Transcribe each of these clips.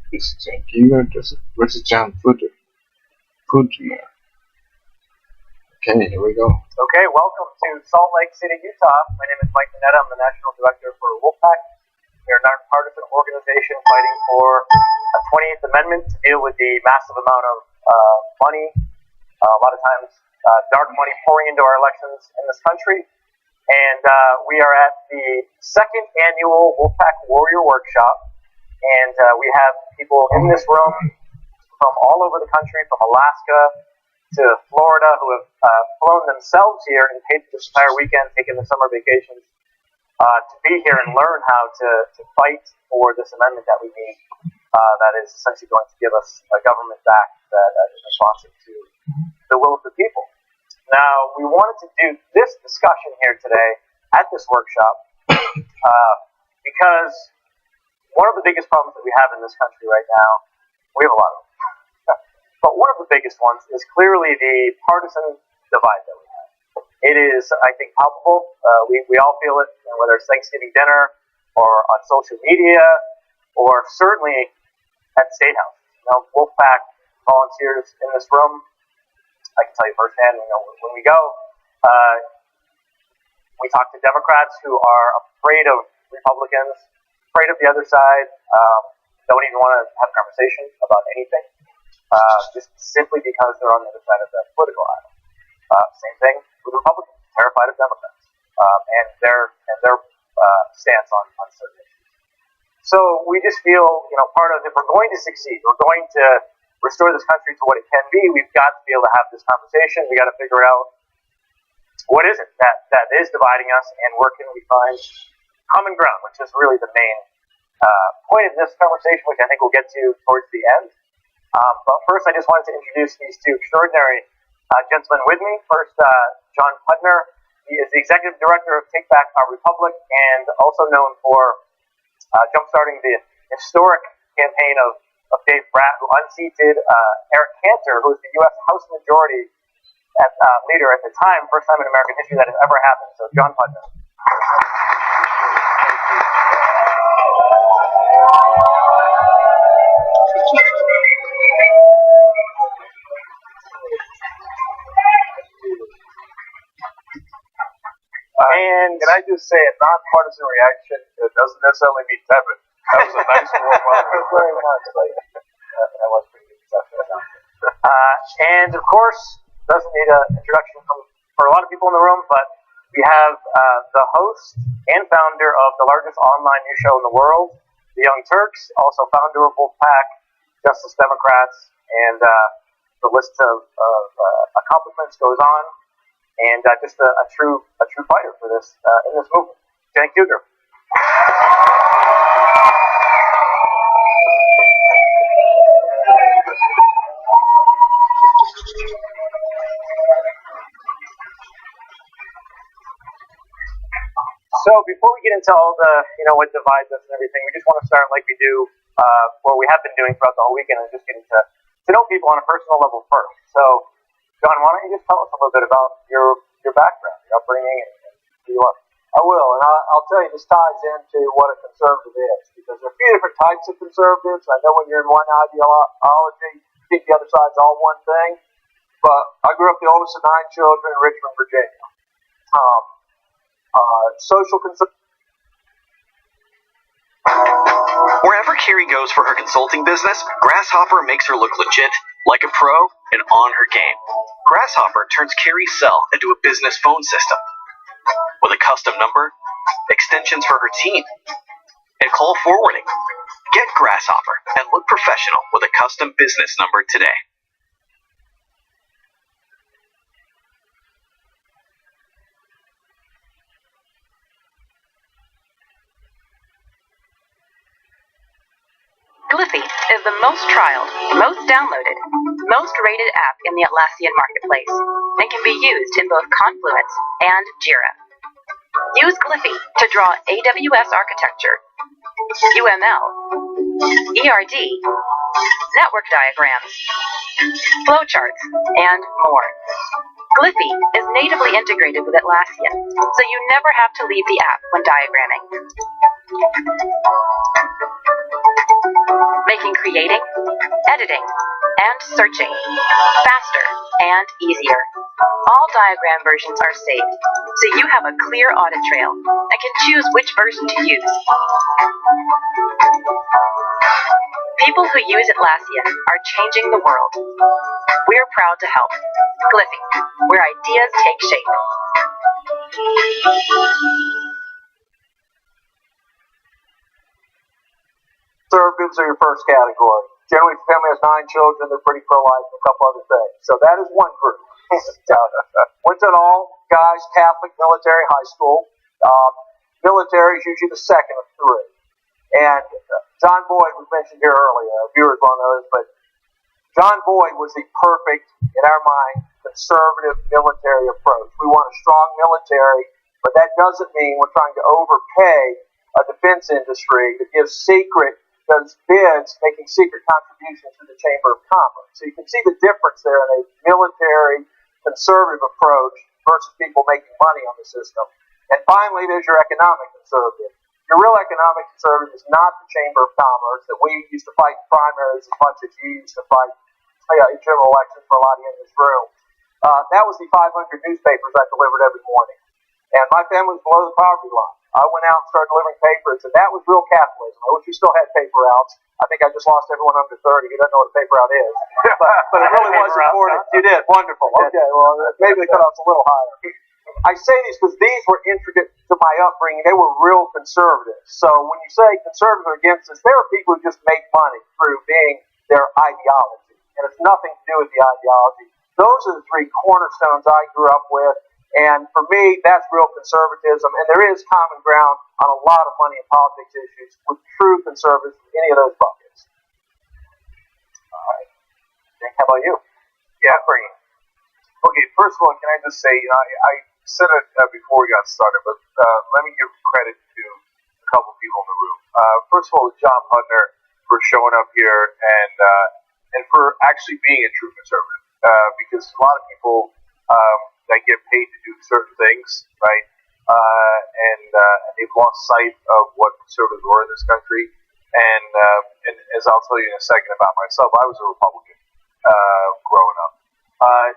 This is Cenk Uygur. This is John Pudner. Okay, here we go. Okay, welcome to Salt Lake City, Utah. My name is Mike Mineta. I'm the National Director for Wolfpack. We are a nonpartisan organization fighting for a 28th Amendment to deal with the massive amount of money, a lot of times dark money pouring into our elections in this country. And we are at the second annual Wolfpack Warrior Workshop. And we have people in this room from all over the country, from Alaska to Florida, who have flown themselves here and paid for this entire weekend, taking the summer vacations to be here and learn how to fight for this amendment that we need that is essentially going to give us a government back that is responsive to the will of the people. Now, we wanted to do this discussion here today at this workshop because one of the biggest problems that we have in this country right now, we have a lot of them, but one of the biggest ones is clearly the partisan divide that we have. It is, I think, palpable. We all feel it, whether it's Thanksgiving dinner or on social media or certainly at State House. Wolfpack volunteers in this room, I can tell you firsthand, when we go, we talk to Democrats who are afraid of Republicans, afraid of the other side, don't even want to have a conversation about anything, just simply because they're on the other side of the political aisle. Same thing with Republicans, terrified of Democrats and their stance on certain issues. So we just feel, part of, if we're going to succeed, we're going to restore this country to what it can be, we've got to be able to have this conversation. We got to figure out what is it that is dividing us, and where can we find common ground, which is really the main point of this conversation, which I think we'll get to towards the end. But first, I just wanted to introduce these two extraordinary gentlemen with me. First, John Pudner. He is the Executive Director of Take Back Our Republic, and also known for jumpstarting the historic campaign of Dave Brat, who unseated Eric Cantor, who was the U.S. House Majority Leader at the time, first time in American history that has ever happened. So, John Pudner. And can I just say, a nonpartisan reaction doesn't necessarily mean tepid. That was a nice warm welcome. Very much. That was pretty good stuff. And of course, doesn't need an introduction for a lot of people in the room, but we have the host and founder of the largest online news show in the world, The Young Turks, also founder of Wolfpack, Justice Democrats, and the list of accomplishments goes on. And just a true fighter for this in this movement, Cenk Uygur. So before we get into all the what divides us and everything, we just want to start like we do what we have been doing throughout the whole weekend, and just getting to know people on a personal level first. So, John, why don't you just tell us a little bit about your background, your upbringing, and who you are? I will, and I'll tell you, this ties into what a conservative is, because there are a few different types of conservatives. I know when you're in one ideology, you think the other side's all one thing, but I grew up the oldest of 9 children in Richmond, Virginia. Social conservative. Wherever Carrie goes for her consulting business, Grasshopper makes her look legit, like a pro, and on her game. Grasshopper turns Carrie's cell into a business phone system with a custom number, extensions for her team, and call forwarding. Get Grasshopper and look professional with a custom business number today. Gliffy is the most trialed, most downloaded, most rated app in the Atlassian marketplace and can be used in both Confluence and Jira. Use Gliffy to draw AWS architecture, UML, ERD, network diagrams, flowcharts, and more. Gliffy is natively integrated with Atlassian, so you never have to leave the app when diagramming. making creating, editing, and searching faster and easier. All diagram versions are saved, so you have a clear audit trail and can choose which version to use. People who use Atlassian are changing the world. We're proud to help. Gliffy, where ideas take shape. Conservatives are your first category. Generally, if a family has 9 children, they're pretty pro-life and a couple other things. So that is one group. Went to an all-guys Catholic military high school. Military is usually the second of 3. And John Boyd was mentioned here earlier. Viewers won't know this, but John Boyd was the perfect, in our mind, conservative military approach. We want a strong military, but that doesn't mean we're trying to overpay a defense industry that does bids, making secret contributions to the Chamber of Commerce. So you can see the difference there in a military conservative approach versus people making money on the system. And finally, there's your economic conservative. Your real economic conservative is not the Chamber of Commerce that we used to fight in primaries as much as you used to fight in general elections for a lot of you in this room. That was the 500 newspapers I delivered every morning. And my family was below the poverty line. I went out and started delivering papers, and that was real capitalism. I wish we still had paper routes. I think I just lost everyone under 30 who doesn't know what a paper route is. But it really was important. You did. Wonderful. Okay, well, maybe the cutoff's a little higher. I say these because these were intricate to my upbringing. They were real conservatives. So when you say conservatives are against this, there are people who just make money through being their ideology. And it's nothing to do with the ideology. Those are the 3 cornerstones I grew up with. And for me, that's real conservatism. And there is common ground on a lot of money and politics issues with true conservatives in any of those buckets. All right. Cenk, how about you? Yeah, pretty. Okay, first of all, can I just say, I said it before we got started, but let me give credit to a couple people in the room. First of all, John Pudner for showing up here and for actually being a true conservative, because a lot of people that get paid to do certain things, right? And they've lost sight of what conservatives were in this country. And as I'll tell you in a second about myself, I was a Republican growing up.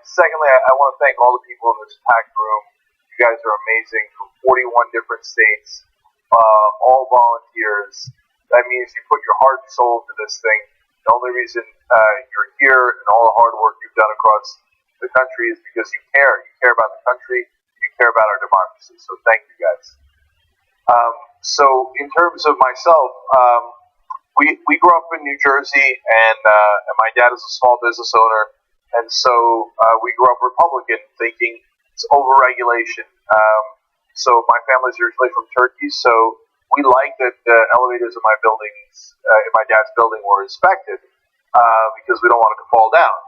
Secondly, I want to thank all the people in this packed room. You guys are amazing, from 41 different states, all volunteers. That means you put your heart and soul into this thing. The only reason you're here and all the hard work you've done across the country is because you care. You care about the country. You care about our democracy. So thank you guys. So in terms of myself, we grew up in New Jersey, and my dad is a small business owner, and so we grew up Republican, thinking it's overregulation. So my family's originally from Turkey, so we liked that the elevators in my buildings, in my dad's building, were inspected because we don't want it to fall down.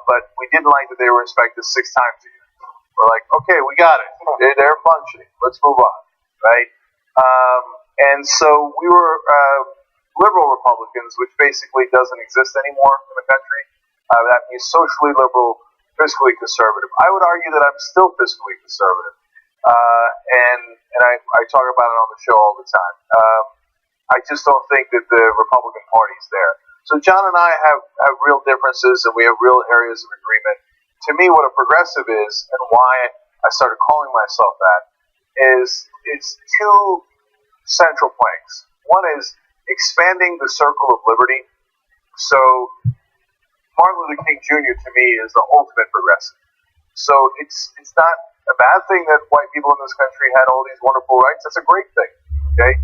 But we didn't like that they were inspected 6 times a year. We're like, okay, we got it. They're functioning. Let's move on, right? And so we were liberal Republicans, which basically doesn't exist anymore in the country. That means socially liberal, fiscally conservative. I would argue that I'm still fiscally conservative. And I talk about it on the show all the time. I just don't think that the Republican Party's there. So John and I have real differences, and we have real areas of agreement. To me, what a progressive is, and why I started calling myself that, is it's 2 central planks. One is expanding the circle of liberty. So Martin Luther King Jr. to me is the ultimate progressive. So it's not a bad thing that white people in this country had all these wonderful rights. That's a great thing. Okay,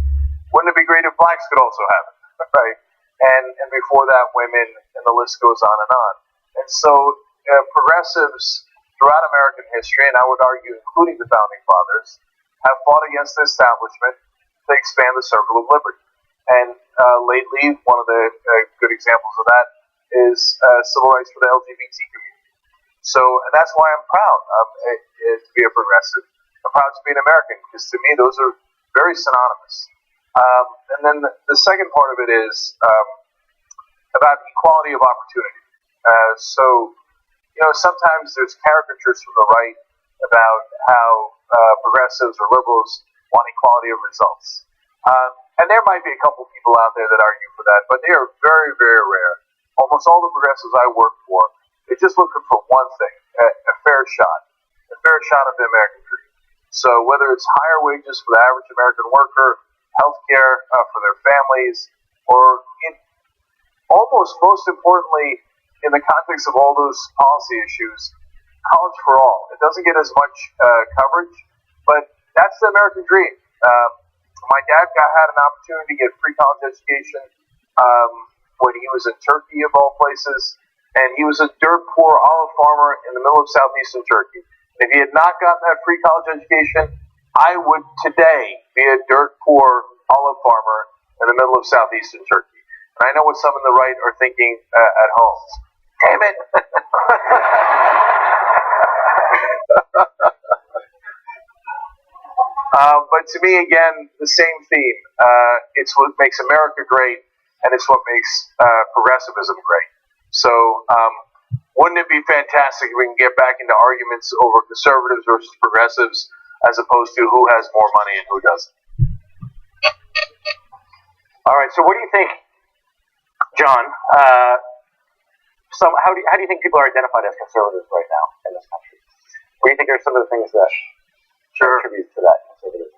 wouldn't it be great if blacks could also have it, right? And before that, women, and the list goes on and on. And so progressives throughout American history, and I would argue including the Founding Fathers, have fought against the establishment to expand the circle of liberty. And lately, one of the good examples of that is civil rights for the LGBT community. So, and that's why I'm proud to be a progressive. I'm proud to be an American, because to me, those are very synonymous. And then the second part of it is about equality of opportunity. So, sometimes there's caricatures from the right about how progressives or liberals want equality of results. and there might be a couple people out there that argue for that, but they are very, very rare. Almost all the progressives I work for, they're just looking for one thing, a fair shot of the American dream. So whether it's higher wages for the average American worker, health care for their families, or almost most importantly, in the context of all those policy issues, college for all. It doesn't get as much coverage, but that's the American dream. My dad had an opportunity to get free college education when he was in Turkey, of all places, and he was a dirt poor olive farmer in the middle of southeastern Turkey. If he had not gotten that free college education, I would today be a dirt poor olive farmer in the middle of southeastern Turkey. And I know what some in the right are thinking at home. Damn it! But to me, again, the same theme. It's what makes America great, and it's what makes progressivism great. So, wouldn't it be fantastic if we can get back into arguments over conservatives versus progressives, as opposed to who has more money and who doesn't? All right. So, what do you think, John? How do you think people are identified as conservatives right now in this country? What do you think are some of the things that contribute to that conservatism?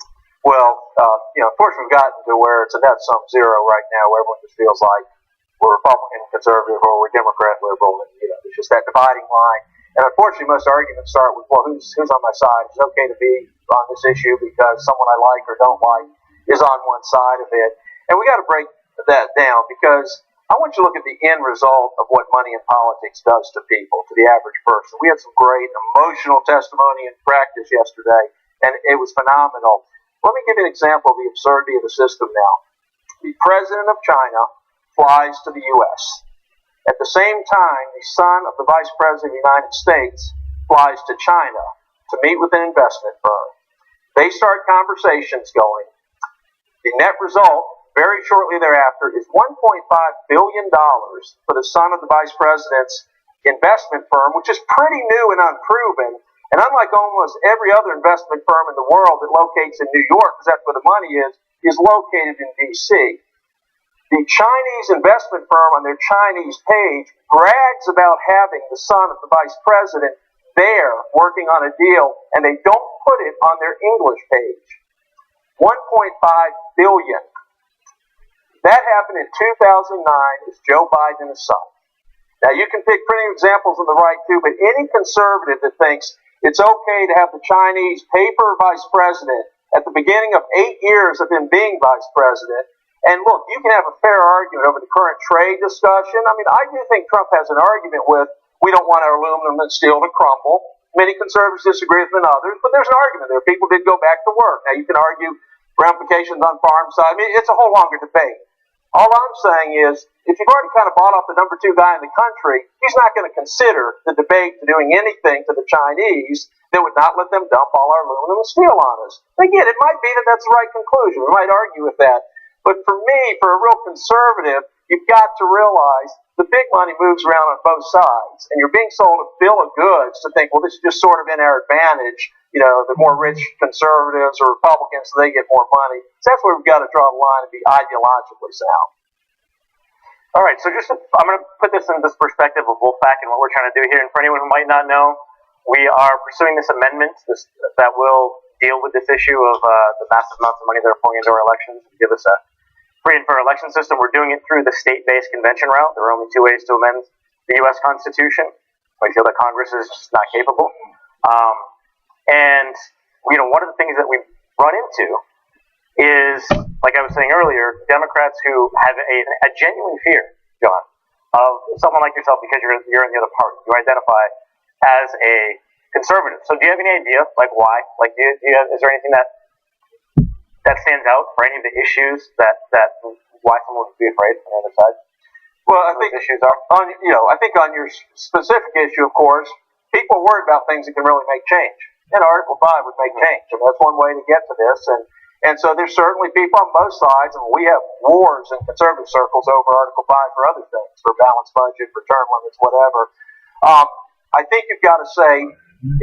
Well, unfortunately, we've gotten to where it's a net sum zero right now, where everyone just feels like we're Republican, conservative, or we're Democrat, liberal, and it's just that dividing line. And unfortunately, most arguments start with, well, who's on my side? It's okay to be on this issue because someone I like or don't like is on one side of it. And we got to break that down, because I want you to look at the end result of what money in politics does to people, to the average person. We had some great emotional testimony and practice yesterday, and it was phenomenal. Let me give you an example of the absurdity of the system now. The president of China flies to the U.S. At the same time, the son of the vice president of the United States flies to China to meet with an investment firm. They start conversations going. The net result, very shortly thereafter, is $1.5 billion for the son of the vice president's investment firm, which is pretty new and unproven. And unlike almost every other investment firm in the world that locates in New York, because that's where the money is located in D.C. The Chinese investment firm on their Chinese page brags about having the son of the vice president there working on a deal, and they don't put it on their English page. $1.5 billion. That happened in 2009 as Joe Biden and his son. Now, you can pick plenty of examples on the right, too, but any conservative that thinks it's okay to have the Chinese pay for a vice president at the beginning of 8 years of him being vice president, and look, you can have a fair argument over the current trade discussion. I mean, I do think Trump has an argument with, we don't want our aluminum and steel to crumble. Many conservatives disagree with him than others, but there's an argument there. People did go back to work. Now, you can argue ramifications on farm side. I mean, it's a whole longer debate. All I'm saying is, if you've already kind of bought off the number 2 guy in the country, he's not going to consider the debate to doing anything to the Chinese that would not let them dump all our aluminum and steel on us. Again, it might be that that's the right conclusion. We might argue with that. But for me, for a real conservative, you've got to realize the big money moves around on both sides. And you're being sold a bill of goods to think, well, this is just sort of in our advantage. The more rich conservatives or Republicans, so they get more money. So that's where we've got to draw the line and be ideologically sound. All right, so I'm going to put this in this perspective of Wolfpack and what we're trying to do here. And for anyone who might not know, we are pursuing this amendment that will deal with this issue of the massive amounts of money that are pouring into our elections and give us a free and fair election system. We're doing it through the state-based convention route. There are only 2 ways to amend the U.S. Constitution. I feel that Congress is just not capable. And one of the things that we run into is, like I was saying earlier, Democrats who have a genuine fear, John, of someone like yourself because you're in the other party. You identify as a conservative. So do you have any idea, like, why? Like, is there anything that stands out for any of the issues that why someone would be afraid on the other side? Well, I think issues are I think on your specific issue, of course, people are worried about things that can really make change. And Article 5 would make change. I mean, that's one way to get to this. And so there's certainly people on both sides, and we have wars in conservative circles over Article 5 for other things, for balanced budget, for term limits, whatever. I think you've got to say,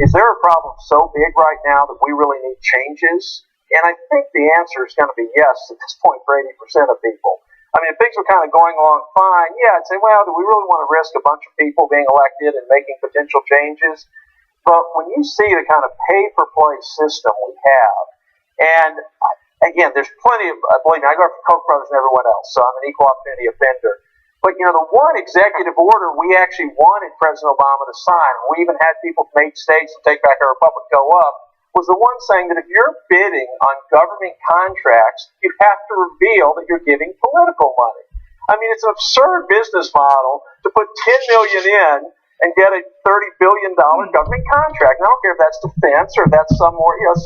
is there a problem so big right now that we really need changes And I think the answer is going to be yes at this point for 80% of people. I mean, if things were kind of going along fine, yeah, I'd say, well, do we really want to risk a bunch of people being elected and making potential changes? But when you see the kind of pay-for-play system we have, and again, there's plenty of, believe me, I go for Koch brothers and everyone else, so I'm an equal opportunity offender. But, you know, the one executive order we actually wanted President Obama to sign, we even had people from 8 states to take back our republic go up, was the one saying that if you're bidding on government contracts, you have to reveal that you're giving political money. I mean, it's an absurd business model to put $10 million in and get a $30 billion government contract. And I don't care if that's defense or if that's some more, you know,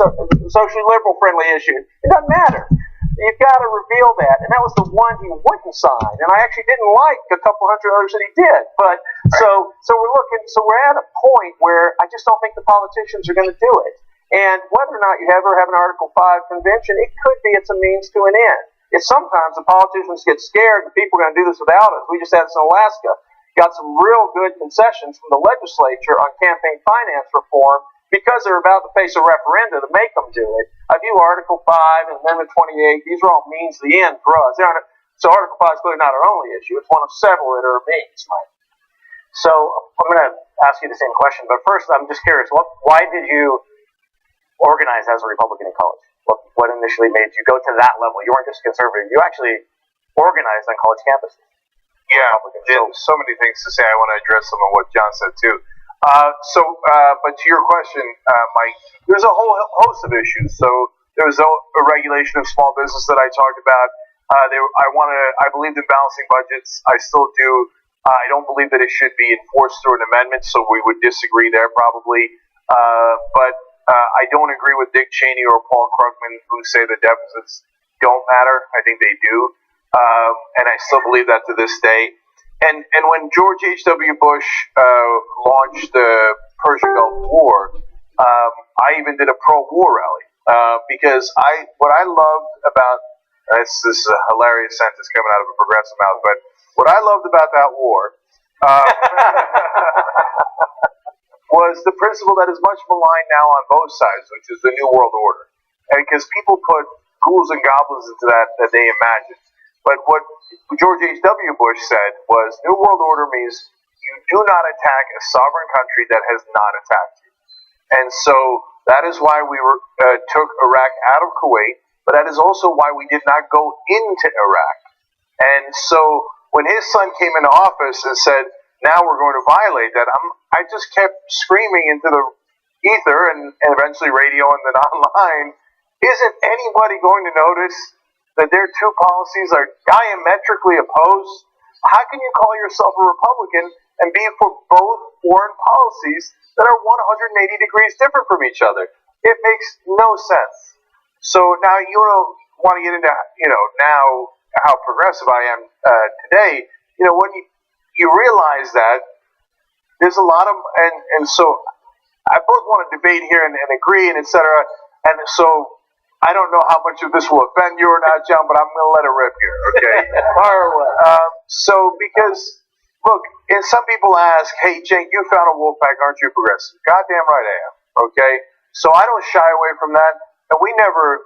socially liberal friendly issue. It doesn't matter. You've got to reveal that. And that was the one he wouldn't sign. And I actually didn't like a couple hundred others that he did. But so we're at a point where I just don't think the politicians are going to do it. And whether or not you ever have an Article 5 convention, it could be it's a means to an end. If sometimes the politicians get scared and people are going to do this without us. We just had this in Alaska. Got some real good concessions from the legislature on campaign finance reform because they're about to face a referendum to make them do it. I view Article 5 and Amendment 28, these are all means to the end for us. So Article 5 is clearly not our only issue. It's one of several that are means, Mike. So I'm going to ask you the same question, but first I'm just curious, why did you organize as a Republican in college? What initially made you go to that level? You weren't just a conservative. You actually organized on college campuses. Yeah, so many things to say. I want to address some of what John said too. But to your question, Mike, there's a whole host of issues. So there was a regulation of small business that I talked about. I believed in balancing budgets. I still do. I don't believe that it should be enforced through an amendment, so we would disagree there probably. But I don't agree with Dick Cheney or Paul Krugman who say the deficits don't matter. I think they do. And I still believe that to this day. And when George H.W. Bush launched the Persian Gulf War, I even did a pro-war rally because what I loved about this is a hilarious sentence coming out of a progressive mouth, but what I loved about that war was the principle that is much maligned now on both sides, which is the New World Order. And because people put ghouls and goblins into that they imagine. But what George H.W. Bush said was New World Order means you do not attack a sovereign country that has not attacked you. And so that is why we took Iraq out of Kuwait, but that is also why we did not go into Iraq. And so when his son came into office and said, now we're going to violate that, I just kept screaming into the ether and eventually radio and then online, isn't anybody going to notice that their two policies are diametrically opposed? How can you call yourself a Republican and be for both foreign policies that are 180 degrees different from each other? It makes no sense. So now you want to get into, now how progressive I am today. When you realize that there's a lot of, and so I both want to debate here and agree and et cetera. And so I don't know how much of this will offend you or not, John, but I'm going to let it rip here, okay? Fire away. Because, look, and some people ask, hey, Cenk, you found a wolf pack, aren't you progressive? Goddamn right I am, okay? So I don't shy away from that, and we never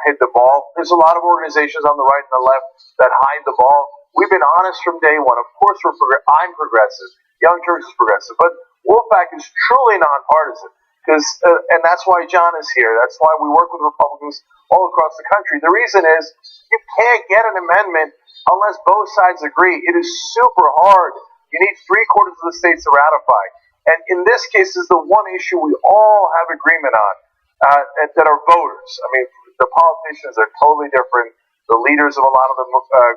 hit the ball. There's a lot of organizations on the right and the left that hide the ball. We've been honest from day one. Of course, I'm progressive. Young Turks is progressive, but Wolfpack is truly nonpartisan. And that's why John is here. That's why we work with Republicans all across the country. The reason is you can't get an amendment unless both sides agree. It is super hard. You need 3/4 of the states to ratify. And in this case is the one issue we all have agreement on, that are voters. I mean, the politicians are totally different. The leaders of a lot of the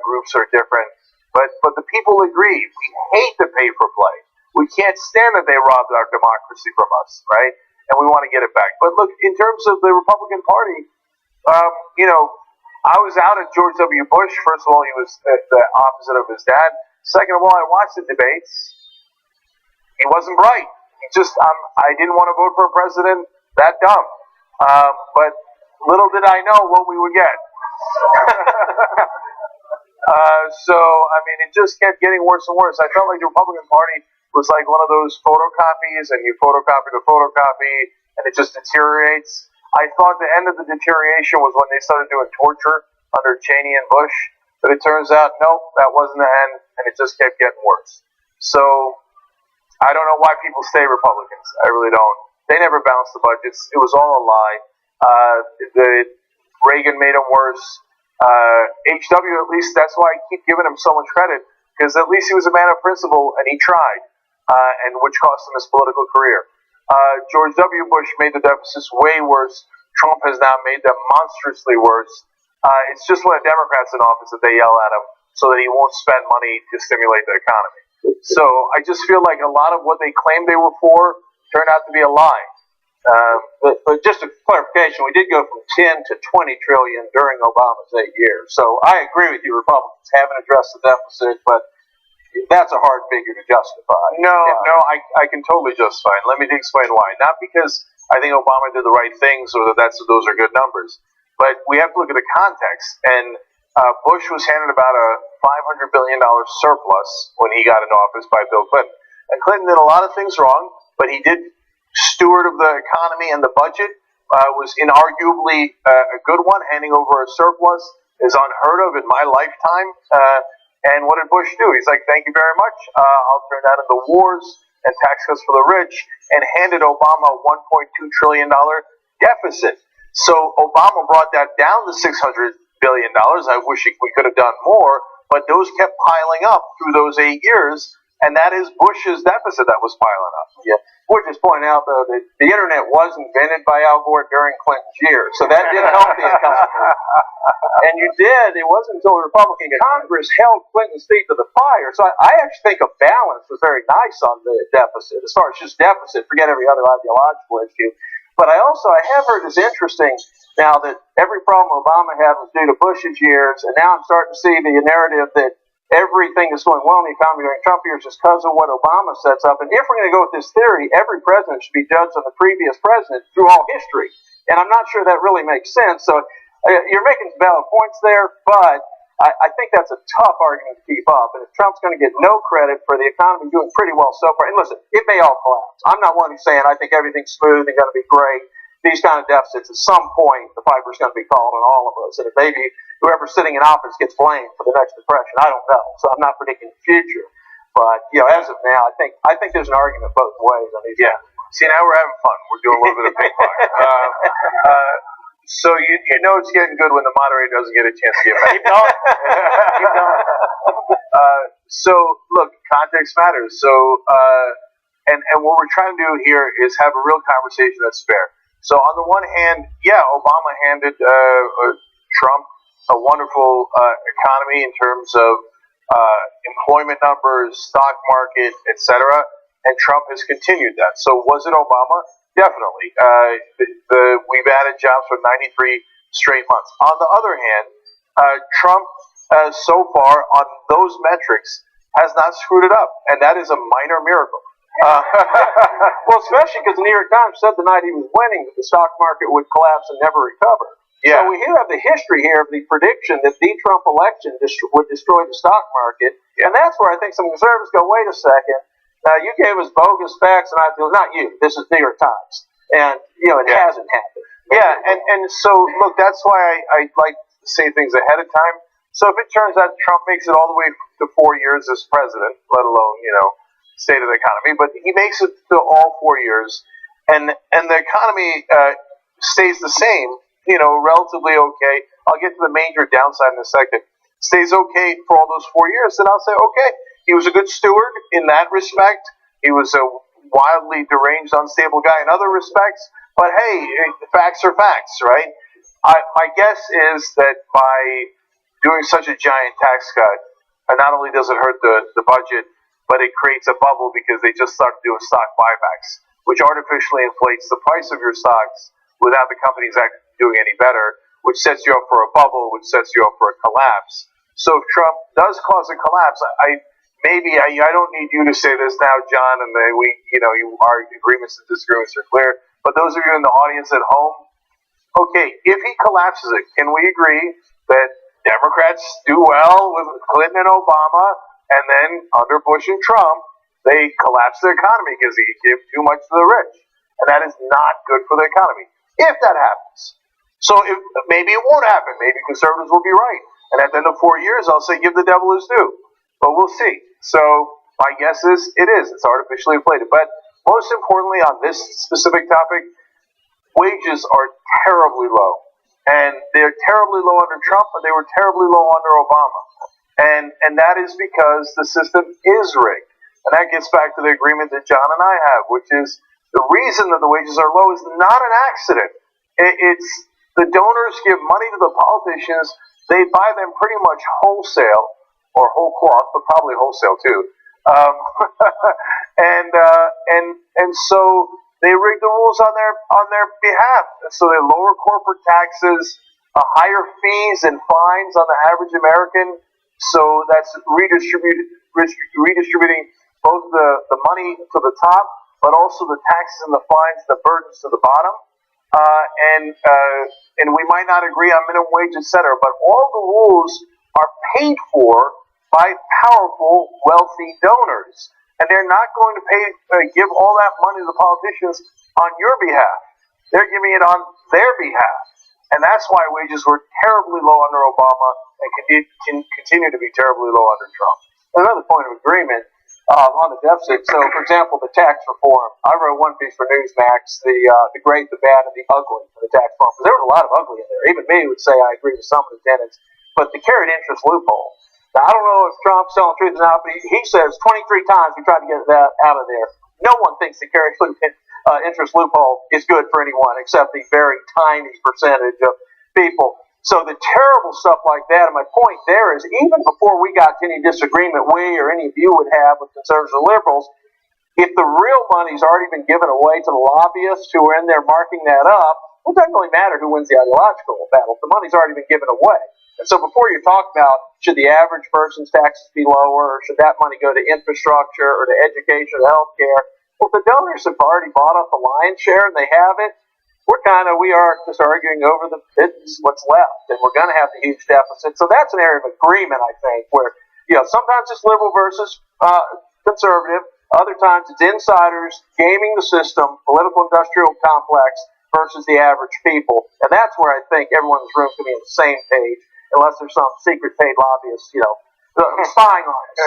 groups are different. But the people agree. We hate the pay for play. We can't stand that they robbed our democracy from us, right? And we want to get it back. But look, in terms of the Republican Party, I was out at George W. Bush. First of all, he was the opposite of his dad. Second of all, I watched the debates. He wasn't bright. I didn't want to vote for a president that dumb. But little did I know what we would get. It just kept getting worse and worse. I felt like the Republican Party was like one of those photocopies, and you photocopy the photocopy, and it just deteriorates. I thought the end of the deterioration was when they started doing torture under Cheney and Bush, but it turns out, nope, that wasn't the end, and it just kept getting worse. So I don't know why people stay Republicans. I really don't. They never balanced the budgets. It was all a lie. Reagan made them worse. HW, at least, that's why I keep giving him so much credit, because at least he was a man of principle, and he tried, and which cost him his political career. George W. Bush made the deficits way worse. Trump has now made them monstrously worse. It's just when a Democrat's in office that they yell at him so that he won't spend money to stimulate the economy. So I just feel like a lot of what they claimed they were for turned out to be a lie. But just a clarification, we did go from 10 to 20 trillion during Obama's 8 years. So I agree with you, Republicans haven't addressed the deficit, but that's a hard figure to justify. No, I can totally justify it. Let me explain why. Not because I think Obama did the right things or that those are good numbers, but we have to look at the context. And Bush was handed about a $500 billion surplus when he got in office by Bill Clinton. And Clinton did a lot of things wrong, but he did steward of the economy, and the budget was inarguably a good one. Handing over a surplus is unheard of in my lifetime. And what did Bush do? He's like, thank you very much. I'll turn that into wars and tax cuts for the rich, and handed Obama a $1.2 trillion deficit. So Obama brought that down to $600 billion. I wish we could have done more, but those kept piling up through those 8 years, and that is Bush's deficit that was piling up. Yeah. We're just pointing out, though, that the internet was invented by Al Gore during Clinton's years, so that did help the economy. And it wasn't until the Republican Congress held Clinton's feet to the fire. So I actually think a balance was very nice on the deficit, as far as just deficit, forget every other ideological issue. But I have heard it's interesting now that every problem Obama had was due to Bush's years, and now I'm starting to see the narrative that everything that's going well in the economy during Trump years is because of what Obama sets up. And if we're going to go with this theory, every president should be judged on the previous president through all history. And I'm not sure that really makes sense. So you're making some valid points there, but I think that's a tough argument to keep up. And if Trump's going to get no credit for the economy doing pretty well so far, and listen, it may all collapse. I'm not one who's saying I think everything's smooth and going to be great. These kind of deficits, at some point, the piper's going to be called on all of us. And if maybe whoever's sitting in office gets blamed for the next depression, I don't know. So I'm not predicting the future. But, as of now, I think there's an argument both ways on these. Yeah. See, now we're having fun. We're doing a little bit of ping pong. So you know it's getting good when the moderator doesn't get a chance to get back. Keep going. Keep going. So, look, context matters. So, and what we're trying to do here is have a real conversation that's fair. So, on the one hand, Obama handed Trump a wonderful economy in terms of employment numbers, stock market, etc. And Trump has continued that. So, was it Obama? Definitely. We've added jobs for 93 straight months. On the other hand, Trump, so far, on those metrics, has not screwed it up. And that is a minor miracle. Well, especially because the New York Times said the night he was winning that the stock market would collapse and never recover. Yeah. So we have the history here of the prediction that the Trump election would destroy the stock market. Yeah. And that's where I think some conservatives go, wait a second. You gave us bogus facts, and I feel, not you, this is New York Times. And, it hasn't happened. Yeah, and so, look, that's why I like to say things ahead of time. So if it turns out Trump makes it all the way to 4 years as president, let alone, state of the economy, but he makes it to all 4 years, and the economy stays the same, relatively okay. I'll get to the major downside in a second. Stays okay for all those 4 years, then I'll say, okay, he was a good steward in that respect. He was a wildly deranged, unstable guy in other respects, but hey, facts are facts, right? My guess is that by doing such a giant tax cut, and not only does it hurt the budget, but it creates a bubble because they just start doing stock buybacks, which artificially inflates the price of your stocks without the companies actually doing any better, which sets you up for a bubble, which sets you up for a collapse. So if Trump does cause a collapse, I don't need you to say this now, John, and our agreements and disagreements are clear, but those of you in the audience at home, okay, if he collapses it, can we agree that Democrats do well with Clinton and Obama, and then under Bush and Trump, they collapse the economy because they give too much to the rich. And that is not good for the economy. If that happens. So maybe it won't happen. Maybe conservatives will be right. And at the end of 4 years, I'll say give the devil his due. But we'll see. So my guess is it is. It's artificially inflated. But most importantly on this specific topic, wages are terribly low. And they're terribly low under Trump, but they were terribly low under Obama. And that is because the system is rigged. And that gets back to the agreement that John and I have, which is the reason that the wages are low is not an accident. It's the donors give money to the politicians. They buy them pretty much wholesale, or whole cloth, but probably wholesale too. And so they rig the rules on their behalf. So they lower corporate taxes, higher fees and fines on the average American. So that's redistributing both the money to the top, but also the taxes and the fines, the burdens to the bottom. And we might not agree on minimum wage, etc., but all the rules are paid for by powerful, wealthy donors. And they're not going to give all that money to the politicians on your behalf. They're giving it on their behalf. And that's why wages were terribly low under Obama and continue to be terribly low under Trump. Another point of agreement on the deficit. So, for example, the tax reform. I wrote one piece for Newsmax, the great, the bad, and the ugly for the tax reform. Because there was a lot of ugly in there. Even me would say I agree with some of the tenets. But the carried interest loophole. Now, I don't know if Trump's telling the truth or not, but he says 23 times we tried to get that out of there. No one thinks the carried interest loophole is good for anyone except the very tiny percentage of people. So the terrible stuff like that, and my point there is even before we got to any disagreement we or any of you would have with conservatives or liberals, if the real money's already been given away to the lobbyists who are in there marking that up, well, it doesn't really matter who wins the ideological battle. The money's already been given away. And so before you talk about should the average person's taxes be lower, or should that money go to infrastructure or to education or health care, well, if the donors have already bought up the lion's share and they have it, we are just arguing over what's left, and we're going to have the huge deficit. So that's an area of agreement, I think, where sometimes it's liberal versus conservative, other times it's insiders gaming the system, political industrial complex versus the average people, and that's where I think everyone in this room can be on the same page, unless there's some secret paid lobbyist, spying on us,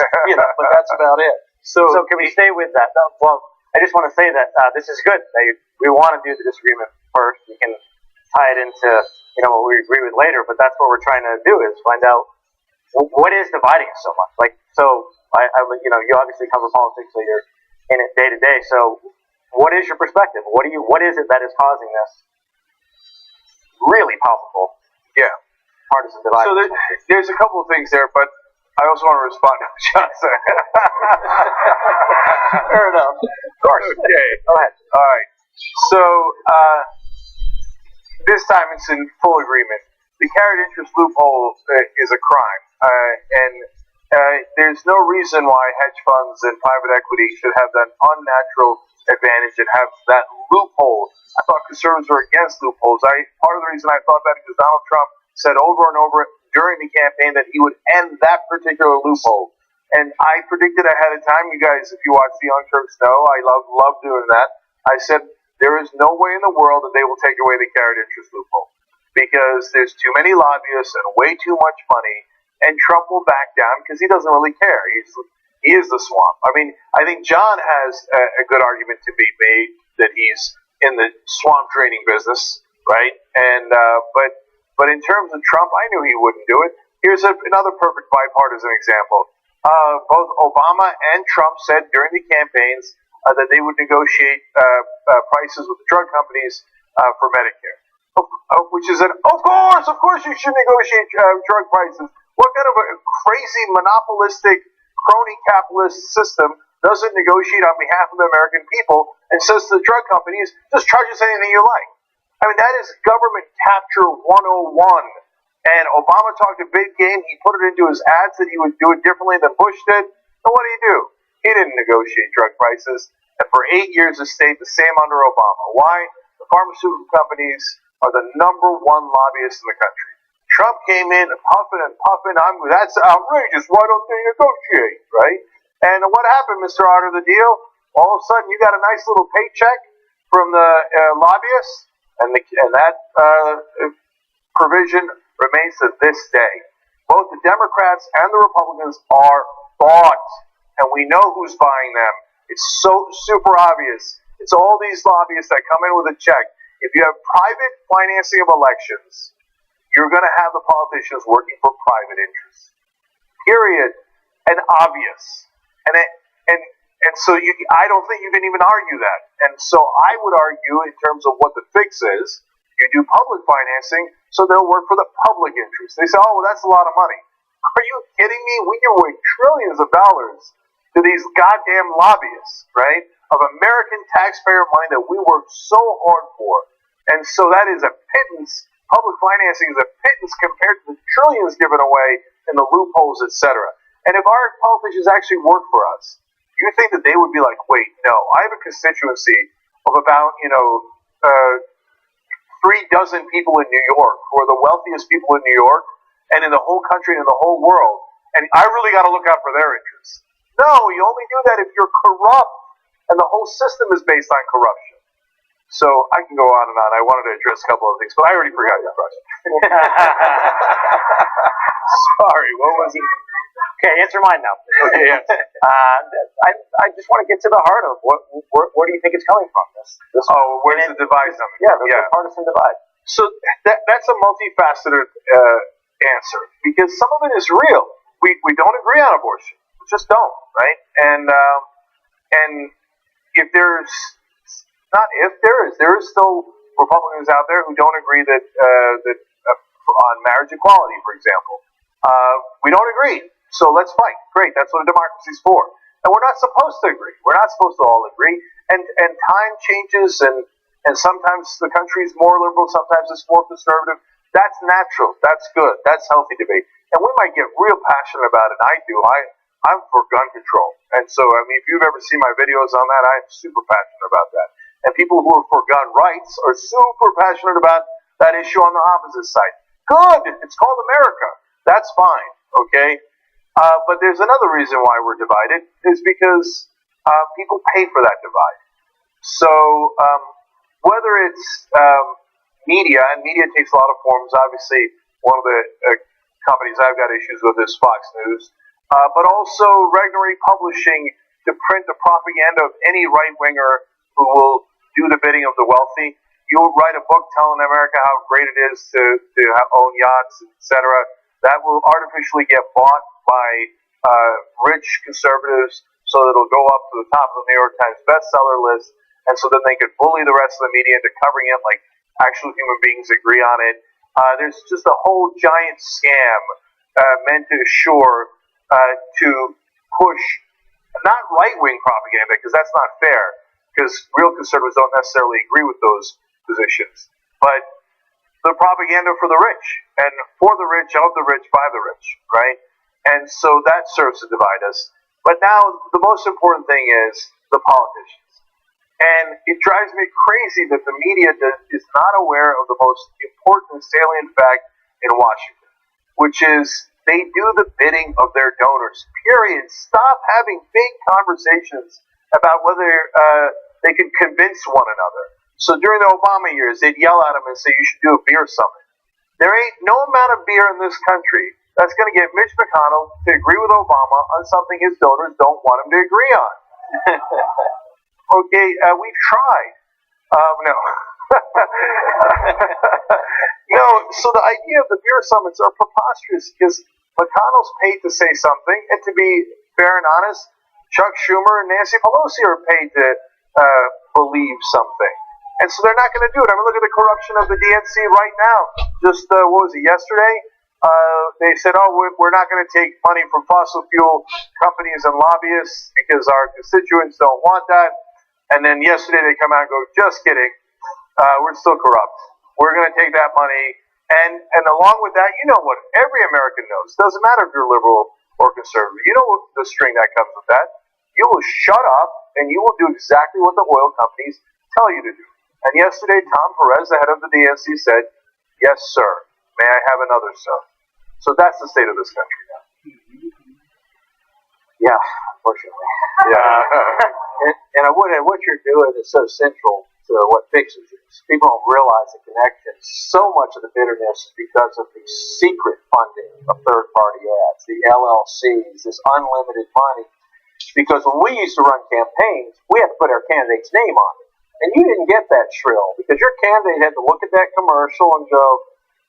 but that's about it. So can we stay with that? Well, I just want to say that this is good. We want to do the disagreement first. We can tie it into what we agree with later, but that's what we're trying to do is find out what is dividing us so much. You obviously cover politics, so you're in it day to day. So what is your perspective? What is it that is causing this really powerful partisan divide? So there's a couple of things there, but I also want to respond to what John said. Fair enough. Of course. Okay. Go ahead. All right. So this time it's in full agreement. The carried interest loophole is a crime, and there's no reason why hedge funds and private equity should have that unnatural advantage and have that loophole. I thought conservatives were against loopholes. Part of the reason I thought that is because Donald Trump said over and over during the campaign that he would end that particular loophole. And I predicted ahead of time, you guys, if you watch the Young Turks know, I love doing that. I said there is no way in the world that they will take away the carried interest loophole because there's too many lobbyists and way too much money, and Trump will back down because he doesn't really care. He is the swamp. I mean, I think John has a good argument to be made that he's in the swamp draining business, right? And but in terms of Trump, I knew he wouldn't do it. Here's another perfect bipartisan example. Both Obama and Trump said during the campaigns that they would negotiate prices with the drug companies for Medicare, which is of course you should negotiate drug prices. What kind of a crazy monopolistic crony capitalist system doesn't negotiate on behalf of the American people and says to the drug companies, just charge us anything you like? I mean, that is government capture 101. And Obama talked a big game. He put it into his ads that he would do it differently than Bush did. And what did he do? He didn't negotiate drug prices. And for 8 years, it stayed the same under Obama. Why? The pharmaceutical companies are the #1 lobbyists in the country. Trump came in puffing and puffing. That's outrageous. Why don't they negotiate, right? And what happened, Mr. Otter, the deal? All of a sudden, you got a nice little paycheck from the lobbyists. and that provision remains to this day. Both the Democrats and the Republicans are bought, and we know who's buying them. It's so super obvious. It's all these lobbyists that come in with a check. If you have private financing of elections, you're going to have the politicians working for private interests. Period. And obvious. And so I don't think you can even argue that. And so I would argue in terms of what the fix is, you do public financing so they'll work for the public interest. They say, oh, well, that's a lot of money. Are you kidding me? We give away trillions of dollars to these goddamn lobbyists, right? Of American taxpayer money that we work so hard for. And so that is a pittance. Public financing is a pittance compared to the trillions given away in the loopholes, etc. And if our politicians actually work for us, do you think that they would be like, wait, no, I have a constituency of about, 36 people in New York who are the wealthiest people in New York and in the whole country and in the whole world, and I really got to look out for their interests. No, you only do that if you're corrupt, and the whole system is based on corruption. So I can go on and on. I wanted to address a couple of things, but I already forgot your question. Sorry, what was it? Okay, answer mine now. Okay, yes. I just want to get to the heart of where do you think it's coming from? This Where's the divide coming? Yeah, the partisan divide. So that's a multifaceted answer, because some of it is real. We don't agree on abortion. We just don't, right? And if there is still Republicans out there who don't agree that on marriage equality, for example. We don't agree, so let's fight. Great, that's what a democracy's for. And we're not supposed to agree. We're not supposed to all agree. And time changes, and sometimes the country's more liberal, sometimes it's more conservative. That's natural. That's good. That's healthy debate. And we might get real passionate about it. I do. I'm for gun control. And so, I mean, if you've ever seen my videos on that, I'm super passionate about that. And people who are for gun rights are super passionate about that issue on the opposite side. Good. It's called America. That's fine. Okay? But there's another reason why we're divided, is because people pay for that divide. So, whether it's media, and media takes a lot of forms. Obviously, one of the companies I've got issues with is Fox News. But also Regnery Publishing to print the propaganda of any right-winger who will do the bidding of the wealthy. You'll write a book telling America how great it is to own yachts, etc. That will artificially get bought by rich conservatives so that it'll go up to the top of the New York Times bestseller list, and so then they could bully the rest of the media into covering it like actual human beings agree on it. There's just a whole giant scam meant to assure to push not right-wing propaganda, because that's not fair, because real conservatives don't necessarily agree with those positions, but the propaganda for the rich, and for the rich, of the rich, by the rich, right? And so that serves to divide us. But now the most important thing is the politicians. And it drives me crazy that the media is not aware of the most important and salient fact in Washington, which is they do the bidding of their donors, period. Stop having big conversations about whether they can convince one another. So during the Obama years, they'd yell at him and say, you should do a beer summit. There ain't no amount of beer in this country that's going to get Mitch McConnell to agree with Obama on something his donors don't want him to agree on. Okay, we've tried. No. No, so the idea of the beer summits are preposterous, because McConnell's paid to say something, and to be fair and honest, Chuck Schumer and Nancy Pelosi are paid to believe something. And so they're not going to do it. I mean, look at the corruption of the DNC right now. Just, what was it, yesterday? They said, we're not going to take money from fossil fuel companies and lobbyists because our constituents don't want that. And then yesterday they come out and go, just kidding, we're still corrupt. We're going to take that money. And along with that, you know what every American knows. Doesn't matter if you're liberal or conservative. You know what the string that comes with that. You will shut up and you will do exactly what the oil companies tell you to do. And yesterday, Tom Perez, the head of the DNC, said, yes, sir. May I have another, sir? So that's the state of this country now. Yeah, unfortunately. Yeah. And what you're doing is so central to what fixes this. People don't realize the connection. So much of the bitterness is because of the secret funding of third-party ads, the LLCs, this unlimited money. Because when we used to run campaigns, we had to put our candidate's name on it. And you didn't get that shrill because your candidate had to look at that commercial and go,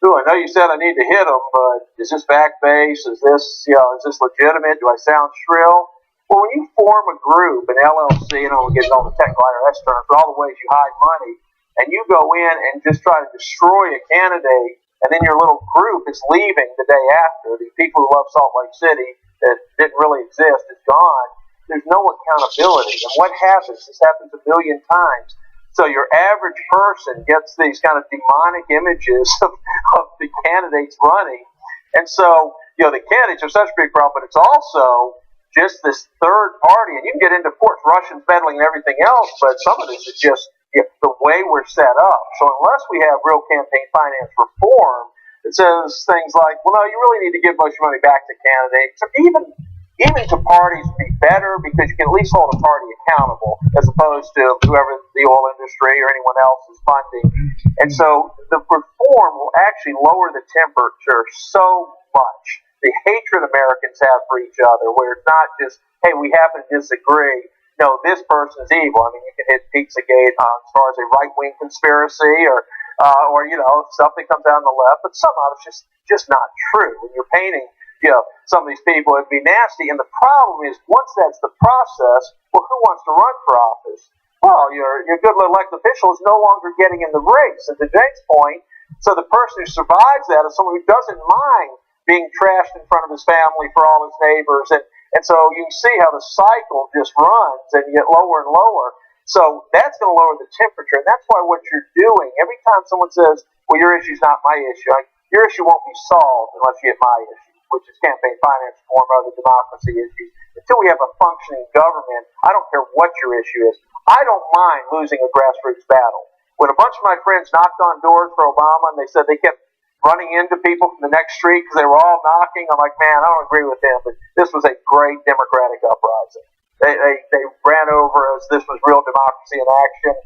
"Ooh, I know you said I need to hit them, but is this fact-based? Is this legitimate? Do I sound shrill?" Well, when you form a group, an LLC, we're getting all the technical IRS terms, but all the ways you hide money, and you go in and just try to destroy a candidate, and then your little group is leaving the day after, the people who love Salt Lake City that didn't really exist is gone, there's no accountability. And what happens? This happens a million times. So your average person gets these kind of demonic images of the candidates running. And so, the candidates are such a big problem, but it's also just this third party. And you can get into, of course, Russians meddling and everything else, but some of this is just the way we're set up. So unless we have real campaign finance reform that says things like, well, no, you really need to give most of your money back to candidates, or even to parties would be better because you can at least hold a party accountable as opposed to whoever the oil industry or anyone else is funding. And so the reform will actually lower the temperature so much. The hatred Americans have for each other, where it's not just, hey, we happen to disagree. No, this person's evil. I mean, you can hit Pizzagate as far as a right-wing conspiracy or stuff that comes out on the left, but somehow it's just not true. When you're painting some of these people, it'd be nasty. And the problem is, once that's the process, well, who wants to run for office? Well, your good little elected official is no longer getting in the race. And to Jake's point, so the person who survives that is someone who doesn't mind being trashed in front of his family for all his neighbors. And so you can see how the cycle just runs and you get lower and lower. So that's going to lower the temperature. And that's why what you're doing, every time someone says, well, your issue's not my issue, your issue won't be solved unless you get my issue, which is campaign finance reform or other democracy issues. Until we have a functioning government, I don't care what your issue is. I don't mind losing a grassroots battle. When a bunch of my friends knocked on doors for Obama and they said they kept running into people from the next street because they were all knocking, I'm like, man, I don't agree with them, but this was a great democratic uprising. They ran over us. This was real democracy in action.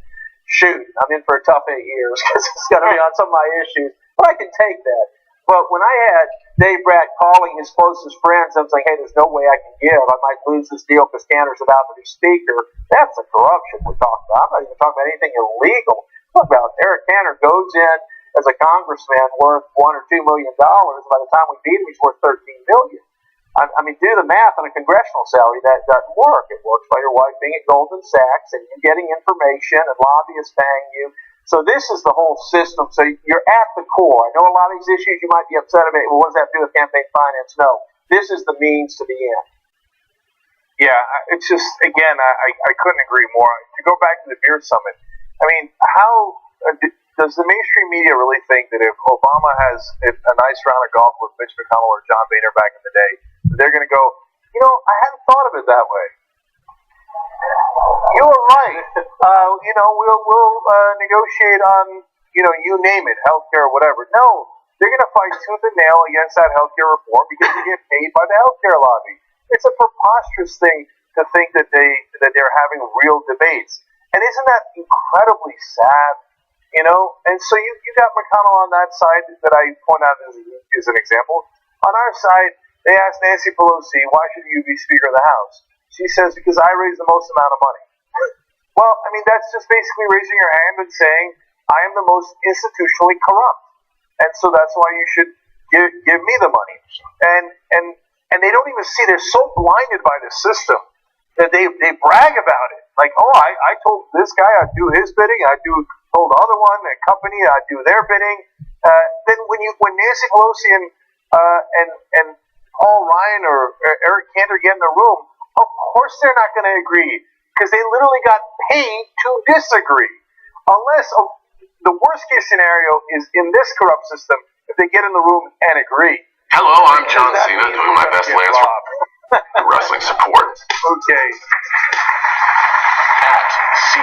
Shoot, I'm in for a tough 8 years because it's going to be on some of my issues, but I can take that. But when I had Dave Bratt calling his closest friends, I was like, hey, there's no way I can give. I might lose this deal because Cantor's about to be speaker. That's the corruption we're talking about. I'm not even talking about anything illegal. Talk about Eric Cantor goes in as a congressman worth $1 or $2 million. By the time we beat him, he's worth $13 million. I mean, do the math on a congressional salary. That doesn't work. It works by your wife being at Goldman Sachs and you getting information and lobbyists paying you. So this is the whole system. So you're at the core. I know a lot of these issues you might be upset about. Well, what does that do with campaign finance? No. This is the means to the end. Yeah, it's just, again, I couldn't agree more. To go back to the beer summit, I mean, how does the mainstream media really think that if Obama has a nice round of golf with Mitch McConnell or John Boehner back in the day, they're going to go, I hadn't thought of it that way. You were right. We'll negotiate on, you name it, healthcare or whatever. No, they're going to fight tooth and nail against that healthcare reform because they get paid by the healthcare lobby. It's a preposterous thing to think that they're having real debates. And isn't that incredibly sad? And so you got McConnell on that side that I point out as an example. On our side, they asked Nancy Pelosi, why should you be Speaker of the House? She says, because I raise the most amount of money. Well, I mean, that's just basically raising your hand and saying, I am the most institutionally corrupt. And so that's why you should give me the money. And they don't even see, they're so blinded by the system that they brag about it. Like, I told this guy I'd do his bidding, told the other one, the company, I'd do their bidding. Then when Nancy Pelosi and Paul Ryan or Eric Cantor get in the room, of course they're not going to agree because they literally got paid to disagree. Unless the worst case scenario is in this corrupt system, if they get in the room and agree. Hello, I'm John Cena doing my best Lance wrestling support. Okay. At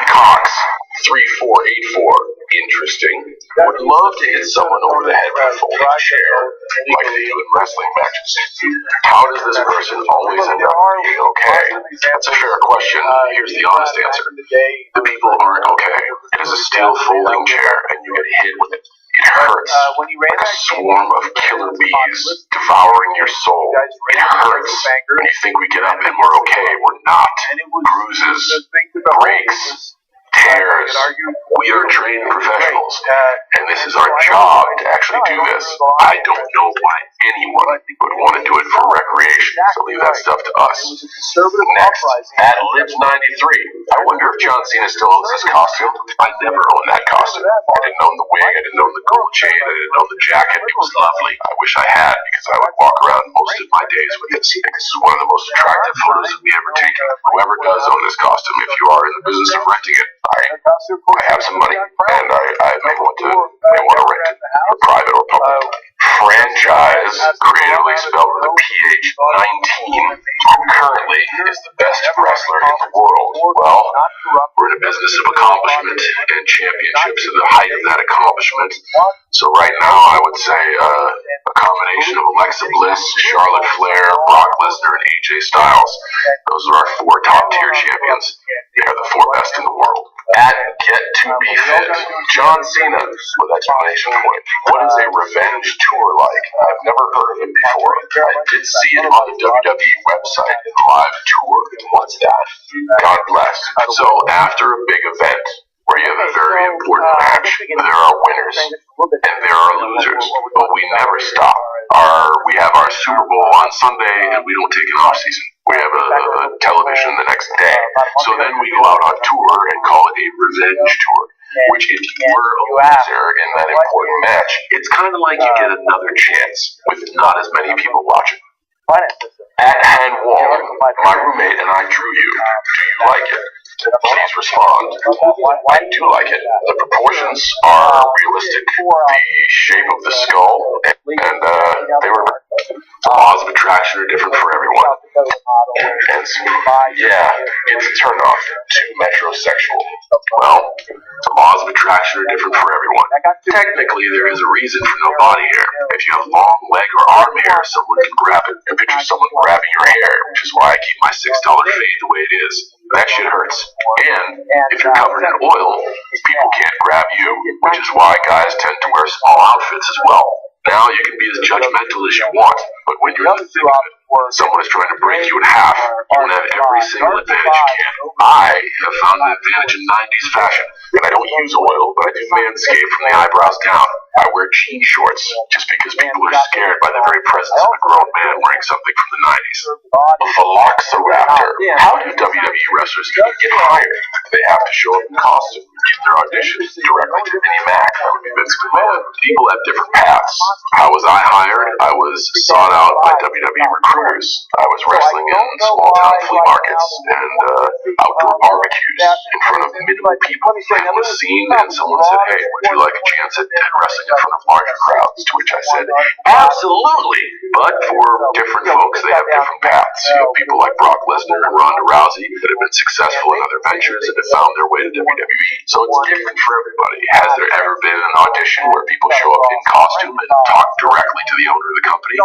Cox 3484. Interesting. Would love to hit someone over the head with a folding chair, like they do in wrestling matches. How does this person always end up being okay? That's a fair question. Here's the honest answer. The people aren't okay. It is a steel folding chair, and you get hit with it. It hurts, when you ran like a that swarm of killer bees devouring your soul. It hurts when you think we get up and we're okay. We're not. Bruises, breaks, tears. We are trained professionals, and this is our job to actually do this. I don't know why anyone would want to do it for recreation, so leave that stuff to us. Next, at Libs 93, I wonder if John Cena still owns this costume. I never owned that costume. I didn't own the wig, I didn't own the gold chain, I didn't own the jacket. It was lovely. I wish I had, because I would walk around most of my days with it. This is one of the most attractive photos of me ever taken. Whoever does own this costume, if you are in the business of renting it, I have some money, and I may want to rent it, for private or public. Franchise, creatively spelled with a PH, 19, who currently is the best wrestler in the world. Well, we're in a business of accomplishment, and championships are the height of that accomplishment. So right now, I would say a combination of Alexa Bliss, Charlotte Flair, Brock Lesnar, and AJ Styles. Those are our 4 top-tier champions. They are the 4 best in the world. At Get to Be Fit, John Cena, with exclamation point. What is a revenge tour like? I've never heard of it before. I did see it on the WWE website in live tour. What's that? God bless. So after a big event, where you have a very important match, there are winners and there are losers, but we never stop. We have our Super Bowl on Sunday, and we don't take an off season. We have a television the next day. So then we go out on tour and call it a revenge tour, which if you were a loser in that important match, it's kind of like you get another chance with not as many people watching. At Han Wall, my roommate and I drew you. Do you like it? Please respond. I do like it. The proportions are realistic. The shape of the skull, and they were. The laws of attraction are different for everyone. And yeah, it's a turnoff to metrosexual. Well, the laws of attraction are different for everyone. Technically, there is a reason for no body hair. If you have long leg or arm hair, someone can grab it. And picture someone grabbing your hair, which is why I keep my $6 fade the way it is. That shit hurts. And if you're covered in oil, people can't grab you, which is why guys tend to wear small outfits as well. Now you can be as judgmental as you want, but when you're in the thick of it, someone is trying to break you in half, you won't have every single advantage you can. I have found an advantage in 90s fashion, and I don't use oil, but I do manscape from the eyebrows down. I wear jean shorts, just because people are scared by the very presence of a grown man wearing something from the 90s. A Velociraptor. How do WWE wrestlers even get hired? They have to show up in costume, give their auditions directly to Vinnie Mac. That would be Vince McMahon. People have different paths. How was I hired? I was sought out by WWE recruiters. I was wrestling in small-town flea markets and outdoor barbecues in front of minimal people. And was seen, and someone said, "Hey, would you like a chance at wrestling in front of larger crowds?" To which I said, "Absolutely." But for different folks, they have different paths. You have people like Brock Lesnar and Ronda Rousey that have been successful in other ventures and have found their way to WWE. So it's different for everybody. Has there ever been an audition where people show up in costume and talk directly to the owner of the company?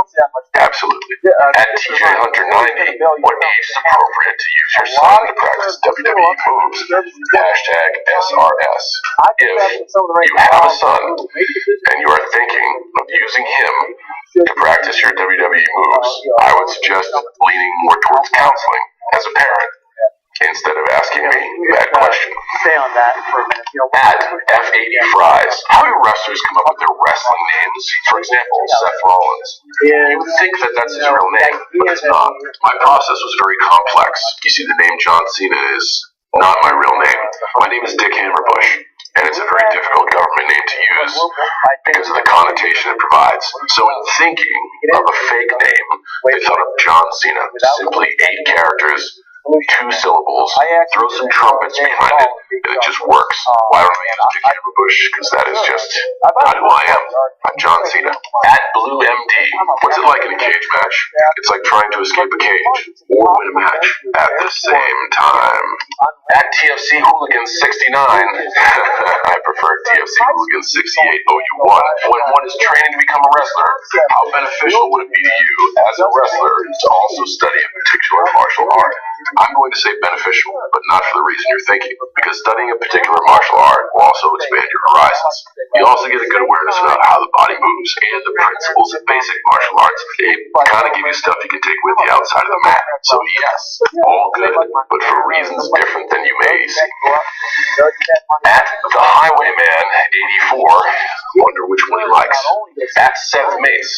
Absolutely. At TJ Hunter 90, what age is appropriate to use your son to practice WWE moves? Hashtag SRS. If you have a son and you are thinking of using him to practice your WWE moves, I would suggest leaning more towards counseling as a parent instead of asking me that question. Stay on that for a minute. At F80 Fries, how do wrestlers come up with their wrestling names? For example, Seth Rollins. You would think that that's his real name, but it's not. My process was very complex. You see, the name John Cena is not my real name. My name is Dick Hammerbush, and it's a very difficult government name to use because of the connotation it provides. So in thinking of a fake name, they thought of John Cena. Simply 8 characters, 2 syllables, throw some trumpets behind it, and it just works. Why don't I use Dick Hammerbush? Because that is just not who I am. I'm John Cena. At Blue MD, what's it like in a cage match? It's like trying to escape a cage or win a match at the same time. At TFC Hooligan 69, I prefer TFC Hooligan 68 OU1. When one is training to become a wrestler, how beneficial would it be to you as a wrestler to also study a particular martial art? I'm going to say beneficial, but not for the reason you're thinking, because studying a particular martial art will also expand your horizons. You also get a good awareness about how the body moves and the principles of basic martial arts. They kind of give you stuff you can take with you outside of the mat. So yes, all good, but for reasons different than you may see. At the Highwayman 84, wonder which one he likes. At Seth Mace,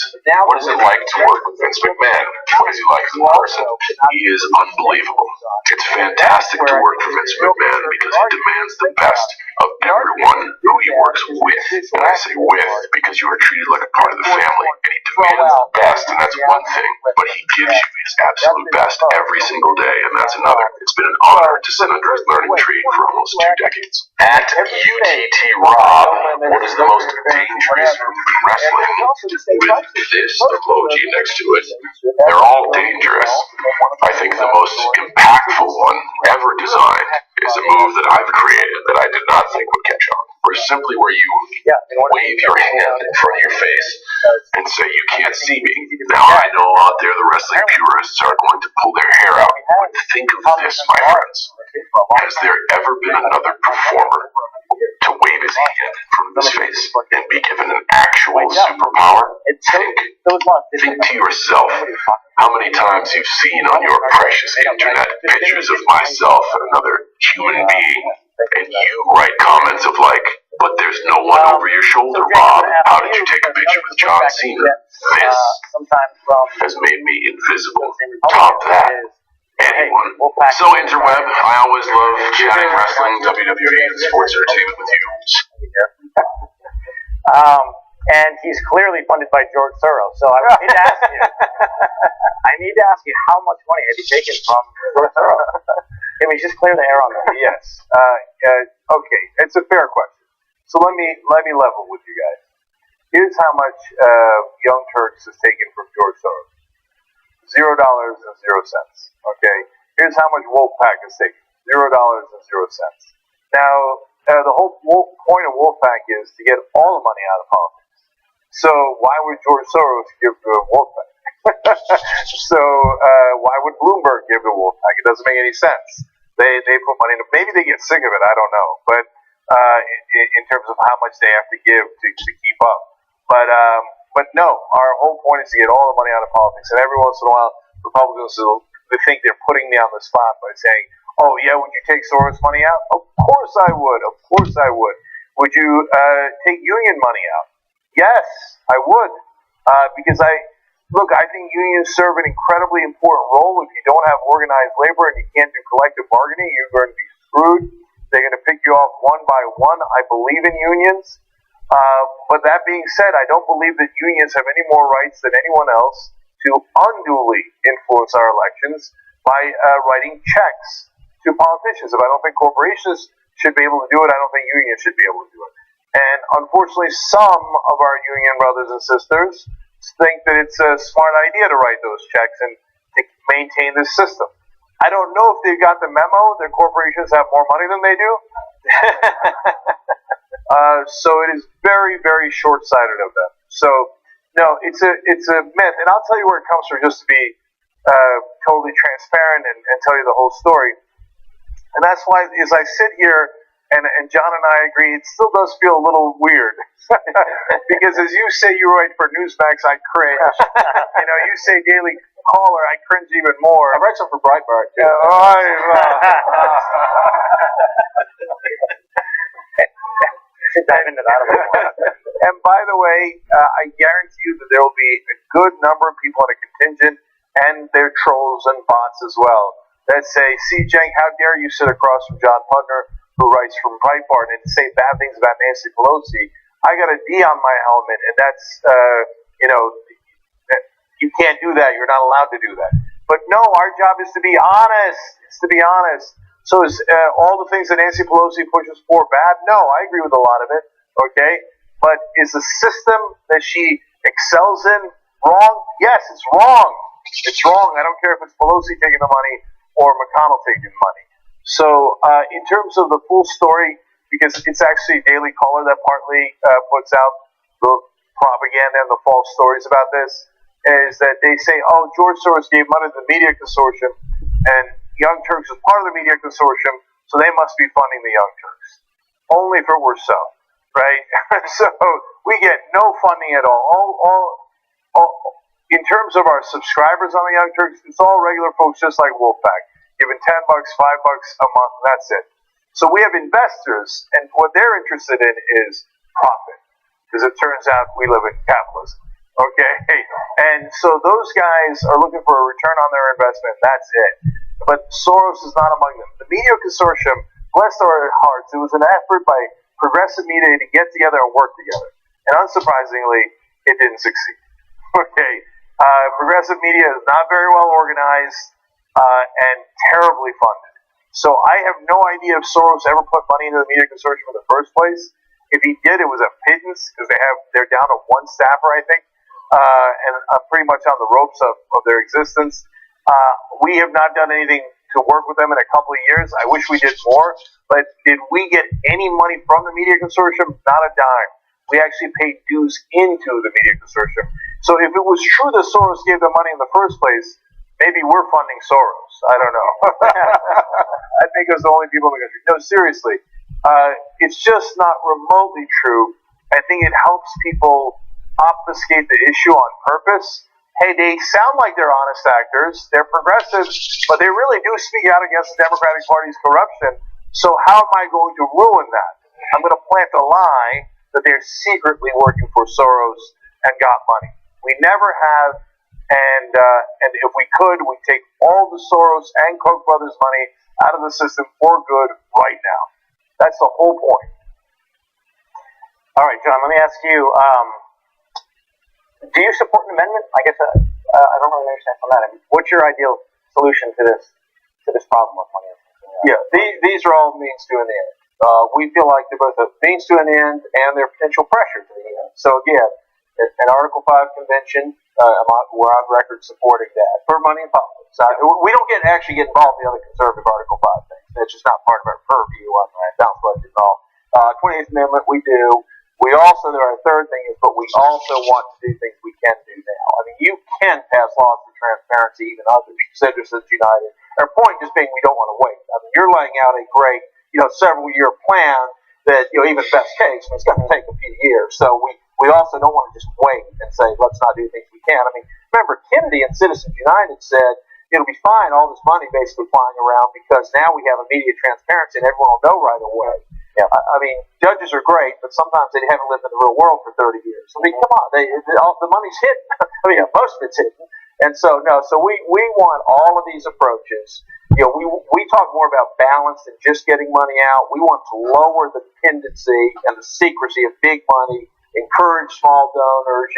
what is it like to work with Vince McMahon? What is he like as a person? He is unbelievable. It's fantastic to work for Vince McMahon because he demands the best of everyone who he works with. And I say with because you are treated like a part of the family. And he demands the best, and that's one thing. But he gives you his absolute best every single day, and that's another. It's been an honor to sit under his learning tree for almost 2 decades. At UTT Rob, what is the most dangerous move in wrestling? With this emoji next to it, they're all dangerous. I think the most impactful one ever designed is a move that I've created that I did not think would catch on. Or simply where you wave your hand in front of your face and say, "You can't see me." Now I know out there the wrestling purists are going to pull their hair out, but think of this, my friends. Has there ever been another performer to wave his hand in front of his face and be given an actual superpower? Think to yourself how many times you've seen on your precious internet pictures of myself and another human being, and you write comments of like, "But there's no one over your shoulder, Bob. How did you take a picture with John Cena?" This has made me invisible. Top that. Anyone. So interweb, I always love chatting wrestling, WWE, and sports entertainment with you. And he's clearly funded by George Soros. So I need to ask you. How much money have you taken from George Soros? Can we just clear the air on that? Yes. Okay. It's a fair question. So let me level with you guys. Here's how much Young Turks has taken from George Soros. $0.00. Okay. Here's how much Wolfpack has taken. $0.00. Now, the whole point of Wolfpack is to get all the money out of politics. So why would George Soros give to Wolfpack? So why would Bloomberg give to Wolfpack? It doesn't make any sense. They put money into. Maybe they get sick of it. I don't know. But in terms of how much they have to give to keep up. But no, our whole point is to get all the money out of politics. And every once in a while, Republicans will think they're putting me on the spot by saying, "Oh yeah, would you take Soros money out?" Of course I would. Of course I would. Would you take union money out? Yes, I would. Because I think unions serve an incredibly important role. If you don't have organized labor and you can't do collective bargaining, you're going to be screwed. They're going to pick you off one by one. I believe in unions. But that being said, I don't believe that unions have any more rights than anyone else to unduly influence our elections by writing checks to politicians. If I don't think corporations should be able to do it, I don't think unions should be able to do it. And unfortunately, some of our union brothers and sisters think that it's a smart idea to write those checks and to maintain this system. I don't know if they got the memo that corporations have more money than they do. So it is very, very short-sighted of them. So no, it's a myth, and I'll tell you where it comes from, just to be totally transparent and tell you the whole story. And that's why, as I sit here and John and I agree, it still does feel a little weird. Because as you say you write for Newsmax, I cringe. You say Daily Caller, I cringe even more. I write some for Breitbart, too. And by the way, I guarantee you that there will be a good number of people in a contingent, and their trolls and bots as well, that say, "See, Cenk, how dare you sit across from John Pudner, who writes from Breitbart, and say bad things about Nancy Pelosi. I got a D on my helmet, and that's, you can't do that. You're not allowed to do that." But no, our job is to be honest. It's to be honest. So is all the things that Nancy Pelosi pushes for bad? No, I agree with a lot of it, okay? But is the system that she excels in wrong? Yes, it's wrong. It's wrong. I don't care if it's Pelosi taking the money or McConnell taking the money. So in terms of the full story, because it's actually Daily Caller that partly puts out the propaganda and the false stories about this, is that they say, "Oh, George Soros gave money to the media consortium," and Young Turks is part of the media consortium, so they must be funding the Young Turks. Only if it were so, right? So we get no funding at all. In terms of our subscribers on the Young Turks, it's all regular folks just like Wolfpack, giving $10, $5 a month, and that's it. So we have investors, and what they're interested in is profit, because it turns out we live in capitalism. Okay, and so those guys are looking for a return on their investment. That's it. But Soros is not among them. The media consortium, bless their hearts, it was an effort by progressive media to get together and work together. And unsurprisingly, it didn't succeed. Okay, progressive media is not very well organized and terribly funded. So I have no idea if Soros ever put money into the media consortium in the first place. If he did, it was a pittance because they're down to one staffer, I think. And pretty much on the ropes of their existence. We have not done anything to work with them in a couple of years. I wish we did more, but did we get any money from the media consortium? Not a dime. We actually paid dues into the media consortium. So if it was true that Soros gave them money in the first place, maybe we're funding Soros. I don't know. I think it's the only people in the country. No, seriously. It's just not remotely true. I think it helps people obfuscate the issue on purpose. Hey, they sound like they're honest actors. They're progressive, but they really do speak out against the Democratic Party's corruption. So how am I going to ruin that? I'm going to plant a lie that they're secretly working for Soros and got money. We never have, and if we could, we'd take all the Soros and Koch brothers' money out of the system for good right now. That's the whole point. All right, John, let me ask you, do you support an amendment? I guess I don't really understand from that. I mean, what's your ideal solution to this problem of money? Yeah, these are all means to an end. We feel like they're both a means to an end and they're potential pressure to the end. So again, an Article 5 convention, we're on record supporting that for money in politics. We don't actually get involved in the other conservative Article 5 things. That's just not part of our purview on the balanced budget and all. 28th Amendment, we do. We also, our third thing is, but we also want to do things we can do now. I mean, you can pass laws for transparency, even others, Citizens United. Our point just being we don't want to wait. I mean, you're laying out a great, several-year plan that, even best case, it's going to take a few years. So we also don't want to just wait and say, let's not do things we can. I mean, remember, Kennedy and Citizens United said, it'll be fine, all this money basically flying around, because now we have immediate transparency and everyone will know right away. Yeah. I mean, judges are great, but sometimes they haven't lived in the real world for 30 years. I mean, come on, the money's hidden. I mean, most of it's hidden. And so, so we want all of these approaches. We talk more about balance than just getting money out. We want to lower the dependency and the secrecy of big money, encourage small donors.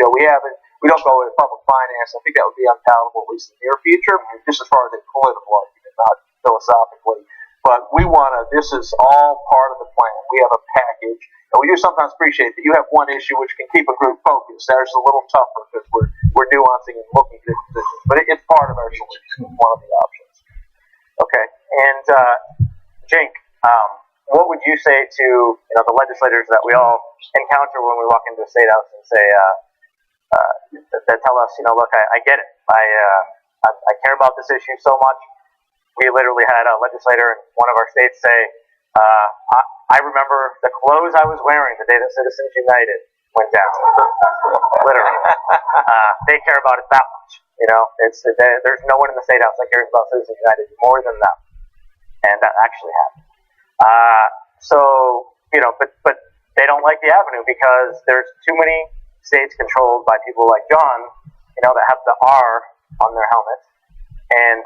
We don't go into public finance. I think that would be unpalatable, at least in the near future, just as far as a political argument, not philosophically. But we want to, this is all part of the plan. We have a package. And we do sometimes appreciate that you have one issue which can keep a group focused. There's a little tougher because we're nuancing and looking at different positions. But it's part of our solution, one of the options. Okay. And, Cenk, what would you say to the legislators that we all encounter when we walk into the State House and say, that tell us, look, I get it. I care about this issue so much. We literally had a legislator in one of our states say, I remember the clothes I was wearing the day that Citizens United went down. Literally. They care about it that much. There's no one in the State House that cares about Citizens United more than them. And that actually happened. But they don't like the avenue because there's too many states controlled by people like John, that have the R on their helmet. And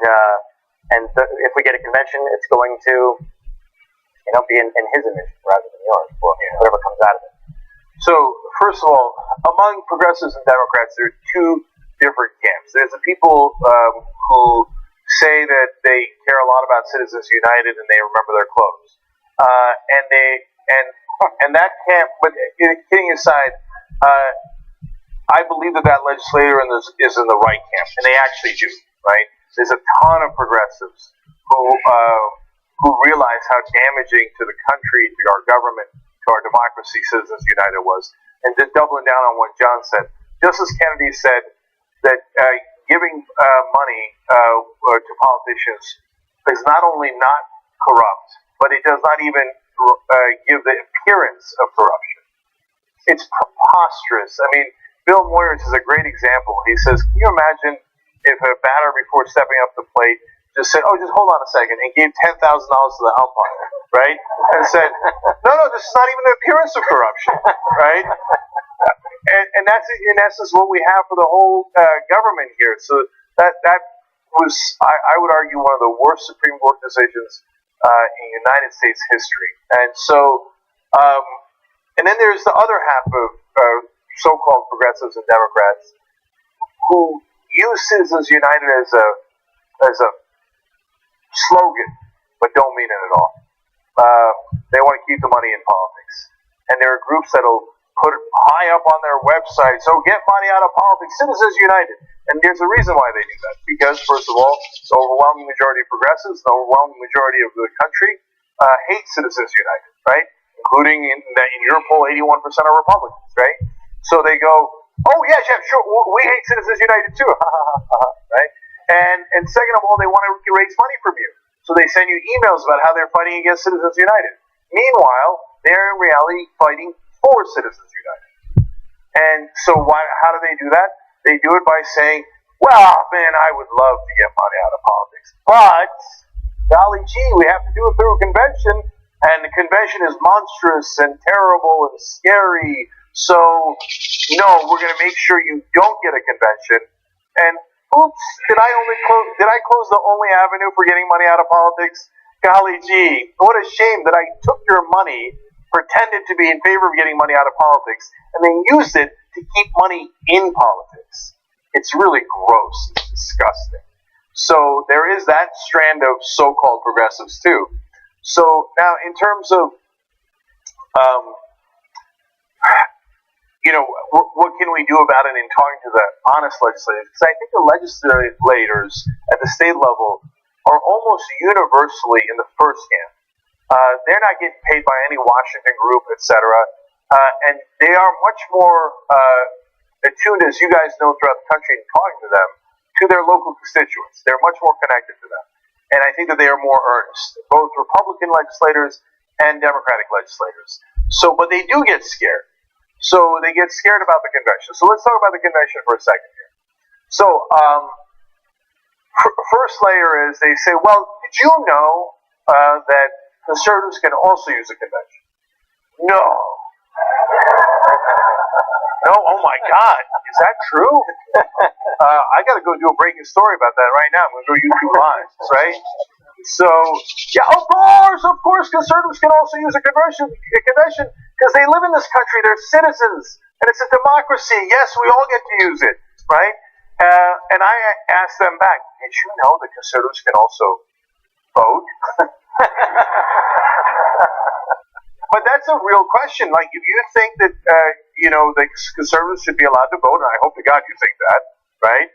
if we get a convention, it's going to, be in his image rather than yours, or whatever comes out of it. So, first of all, among progressives and Democrats, there are two different camps. There's the people who say that they care a lot about Citizens United and they remember their clothes, and that camp. But kidding aside, I believe that legislator is in the right camp, and they actually do. Right? There's a ton of progressives who realize how damaging to the country, to our government, to our democracy, Citizens United was. And just doubling down on what John said, Justice Kennedy said that giving money to politicians is not only not corrupt, but it does not even give the appearance of corruption. It's preposterous. I mean, Bill Moyers is a great example. He says, can you imagine if a batter before stepping up the plate just said, oh, just hold on a second, and gave $10,000 to the umpire, right? And said, no, this is not even the appearance of corruption, right? And that's in essence what we have for the whole government here. So that was, I would argue, one of the worst Supreme Court decisions in United States history. And so, and then there's the other half of so-called progressives and Democrats who use Citizens United as a slogan, but don't mean it at all. They want to keep the money in politics. And there are groups that'll put it high up on their website, so get money out of politics, Citizens United. And there's a reason why they do that. Because, first of all, the overwhelming majority of progressives, the overwhelming majority of the country, hate Citizens United, right? Including in your poll, 81% are Republicans, right? So they go, oh, yeah, sure, we hate Citizens United too, right? And second of all, they want to raise money from you. So they send you emails about how they're fighting against Citizens United. Meanwhile, they're in reality fighting for Citizens United. And so how do they do that? They do it by saying, well, man, I would love to get money out of politics, but, golly gee, we have to do it through a convention, and the convention is monstrous and terrible and scary, so, no, we're going to make sure you don't get a convention. And oops, did I close the only avenue for getting money out of politics? Golly gee, what a shame that I took your money, pretended to be in favor of getting money out of politics, and then used it to keep money in politics. It's really gross. It's disgusting. So there is that strand of so-called progressives too. So now in terms of what can we do about it in talking to the honest legislators? Because I think the legislators at the state level are almost universally in the first camp. They're not getting paid by any Washington group, etc. And they are much more attuned, as you guys know throughout the country, and talking to them, to their local constituents. They're much more connected to them. And I think that they are more earnest, both Republican legislators and Democratic legislators. So, but they do get scared. So they get scared about the convention. So let's talk about the convention for a second here. So first layer is they say, well, did you know that conservatives can also use a convention? No. No? Oh my God. Is that true? I got to go do a breaking story about that right now. I'm going to go YouTube Live, right? So, yeah, of course, conservatives can also use a convention because they live in this country. They're citizens, and it's a democracy. Yes, we all get to use it, right? And I asked them back, did you know that conservatives can also vote? But that's a real question. Like, if you think that, the conservatives should be allowed to vote, and I hope to God you think that, right?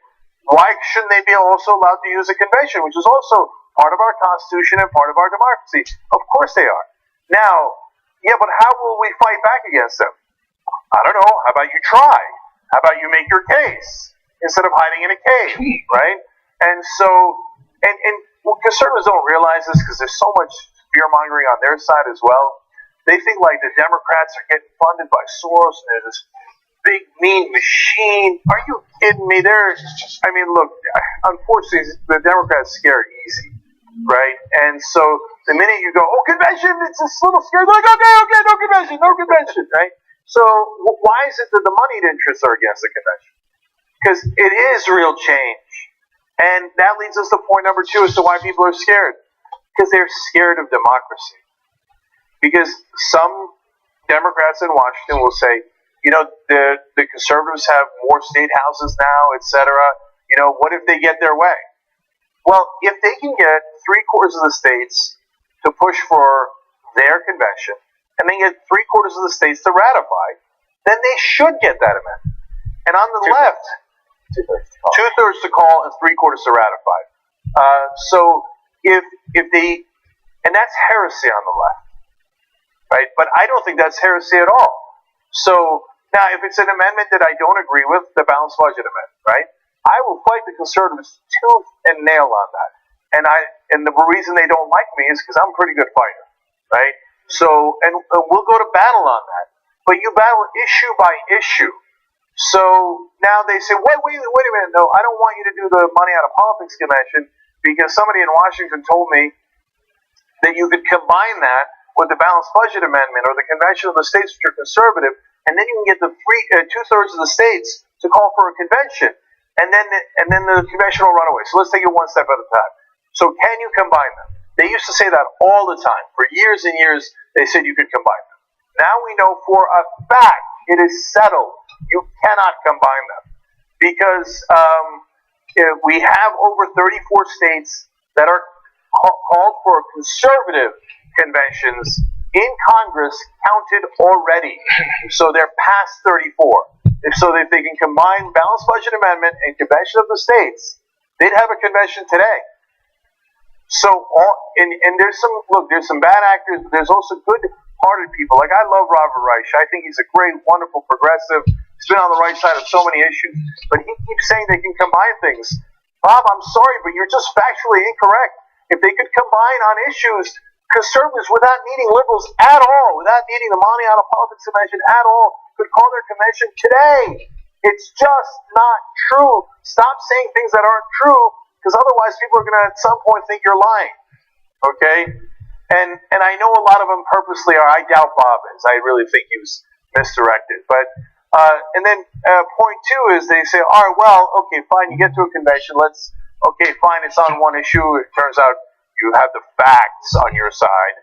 Why shouldn't they be also allowed to use a convention, which is also part of our Constitution and part of our democracy? Of course they are. Now, yeah, but how will we fight back against them? I don't know. How about you try? How about you make your case instead of hiding in a cave, right? And so, and conservatives don't realize this because there's so much fear-mongering on their side as well. They think like the Democrats are getting funded by Soros and they're this big, mean machine. Are you kidding me? Look, unfortunately, the Democrats scare easy, right? And so the minute you go, oh, convention, it's this little scary, they're like, okay, no convention, right? So why is it that the moneyed interests are against the convention? Because it is real change. And that leads us to point number 2 as to why people are scared. Because they're scared of democracy. Because some Democrats in Washington will say, the conservatives have more state houses now, etc. What if they get their way? Well, if they can get 3/4 of the states to push for their convention, and then get 3/4 of the states to ratify, then they should get that amendment. And on the left, 2/3 to call and 3/4 to ratify. So if they, and that's heresy on the left, right? But I don't think that's heresy at all. So now, if it's an amendment that I don't agree with, the balanced budget amendment, right? I will fight the conservatives tooth and nail on that. and the reason they don't like me is because I'm a pretty good fighter, right? So, and we'll go to battle on that. But you battle issue by issue. So now they say, wait a minute, no, I don't want you to do the Money Out of Politics convention because somebody in Washington told me that you could combine that with the Balanced Budget Amendment or the Convention of the States which are conservative, and then you can get the two-thirds of the states to call for a convention, and then the convention will run away. So let's take it one step at a time. So can you combine them? They used to say that all the time. For years and years, they said you could combine them. Now we know for a fact, it is settled. You cannot combine them because we have over 34 states that are called for conservative conventions in Congress counted already. So they're past 34. So if they can combine Balanced Budget Amendment and Convention of the States, they'd have a convention today. So and there's some bad actors, but there's also good-hearted people. Like I love Robert Reich. I think he's a great, wonderful progressive. He's been on the right side of so many issues, but he keeps saying they can combine things. Bob, I'm sorry, but you're just factually incorrect. If they could combine on issues, conservatives, without needing liberals at all, without needing the Money Out of Politics convention at all, could call their convention today. It's just not true. Stop saying things that aren't true, because otherwise people are going to at some point think you're lying. Okay? And I know a lot of them purposely are. I doubt Bob is. I really think he was misdirected. But and then point two is they say, all right, well, okay, fine, you get to a convention. Okay, fine, it's on one issue. It turns out you have the facts on your side.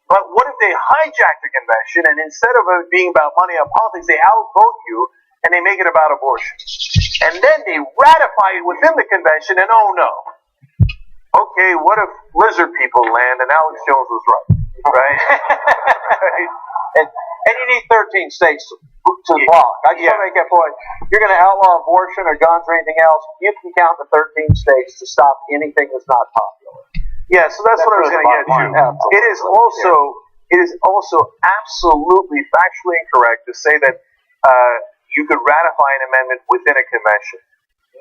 But what if they hijack the convention and instead of it being about money and politics, they outvote you and they make it about abortion? And then they ratify it within the convention and oh no. Okay, what if lizard people land and Alex Jones was right? Right? And you need 13 states to block. I just want to make that point. You're going to outlaw abortion or guns or anything else, you can count the 13 states to stop anything that's not popular. Yeah, so that's what I was going to get to. It is also absolutely factually incorrect to say that you could ratify an amendment within a convention.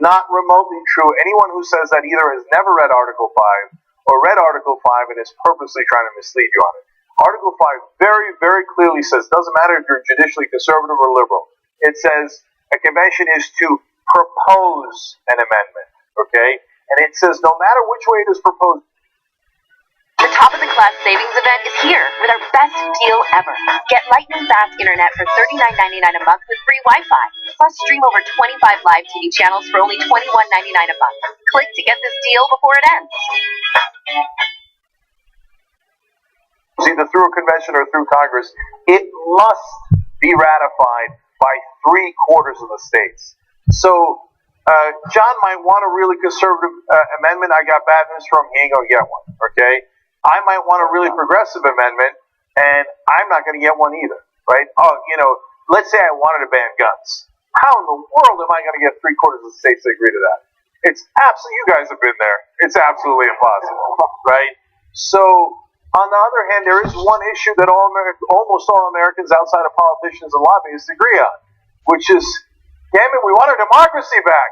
Not remotely true. Anyone who says that either has never read Article 5 or read Article 5 and is purposely trying to mislead you on it. Article 5 very, very clearly says, doesn't matter if you're judicially conservative or liberal, it says a convention is to propose an amendment, okay? And it says no matter which way it is proposed. The top of the class savings event is here with our best deal ever. Get lightning fast internet for $39.99 a month with free Wi-Fi. Plus stream over 25 live TV channels for only $21.99 a month. Click to get this deal before it ends. Either through a convention or through Congress, it must be ratified by 3/4 of the states. So John might want a really conservative amendment. I got bad news from him. He ain't going to get one, okay? I might want a really progressive amendment, and I'm not going to get one either, right? Oh, let's say I wanted to ban guns. How in the world am I going to get 3/4 of the states to agree to that? It's absolutely, you guys have been there. It's absolutely impossible, right? So, on the other hand, there is one issue that almost all Americans outside of politicians and lobbyists agree on, which is, damn it, we want our democracy back.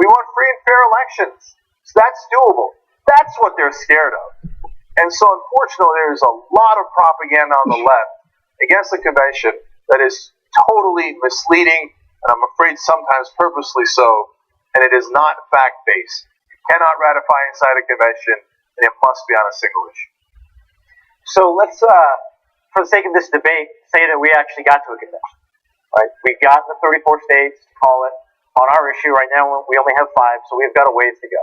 We want free and fair elections. So that's doable. That's what they're scared of. And so, unfortunately, there's a lot of propaganda on the left against the convention that is totally misleading, and I'm afraid sometimes purposely so, and it is not fact-based. You cannot ratify inside a convention, and it must be on a single issue. So let's, for the sake of this debate, say that we actually got to a convention. Right? We've got the 34 states to call it. On our issue right now, we only have 5, so we've got a ways to go.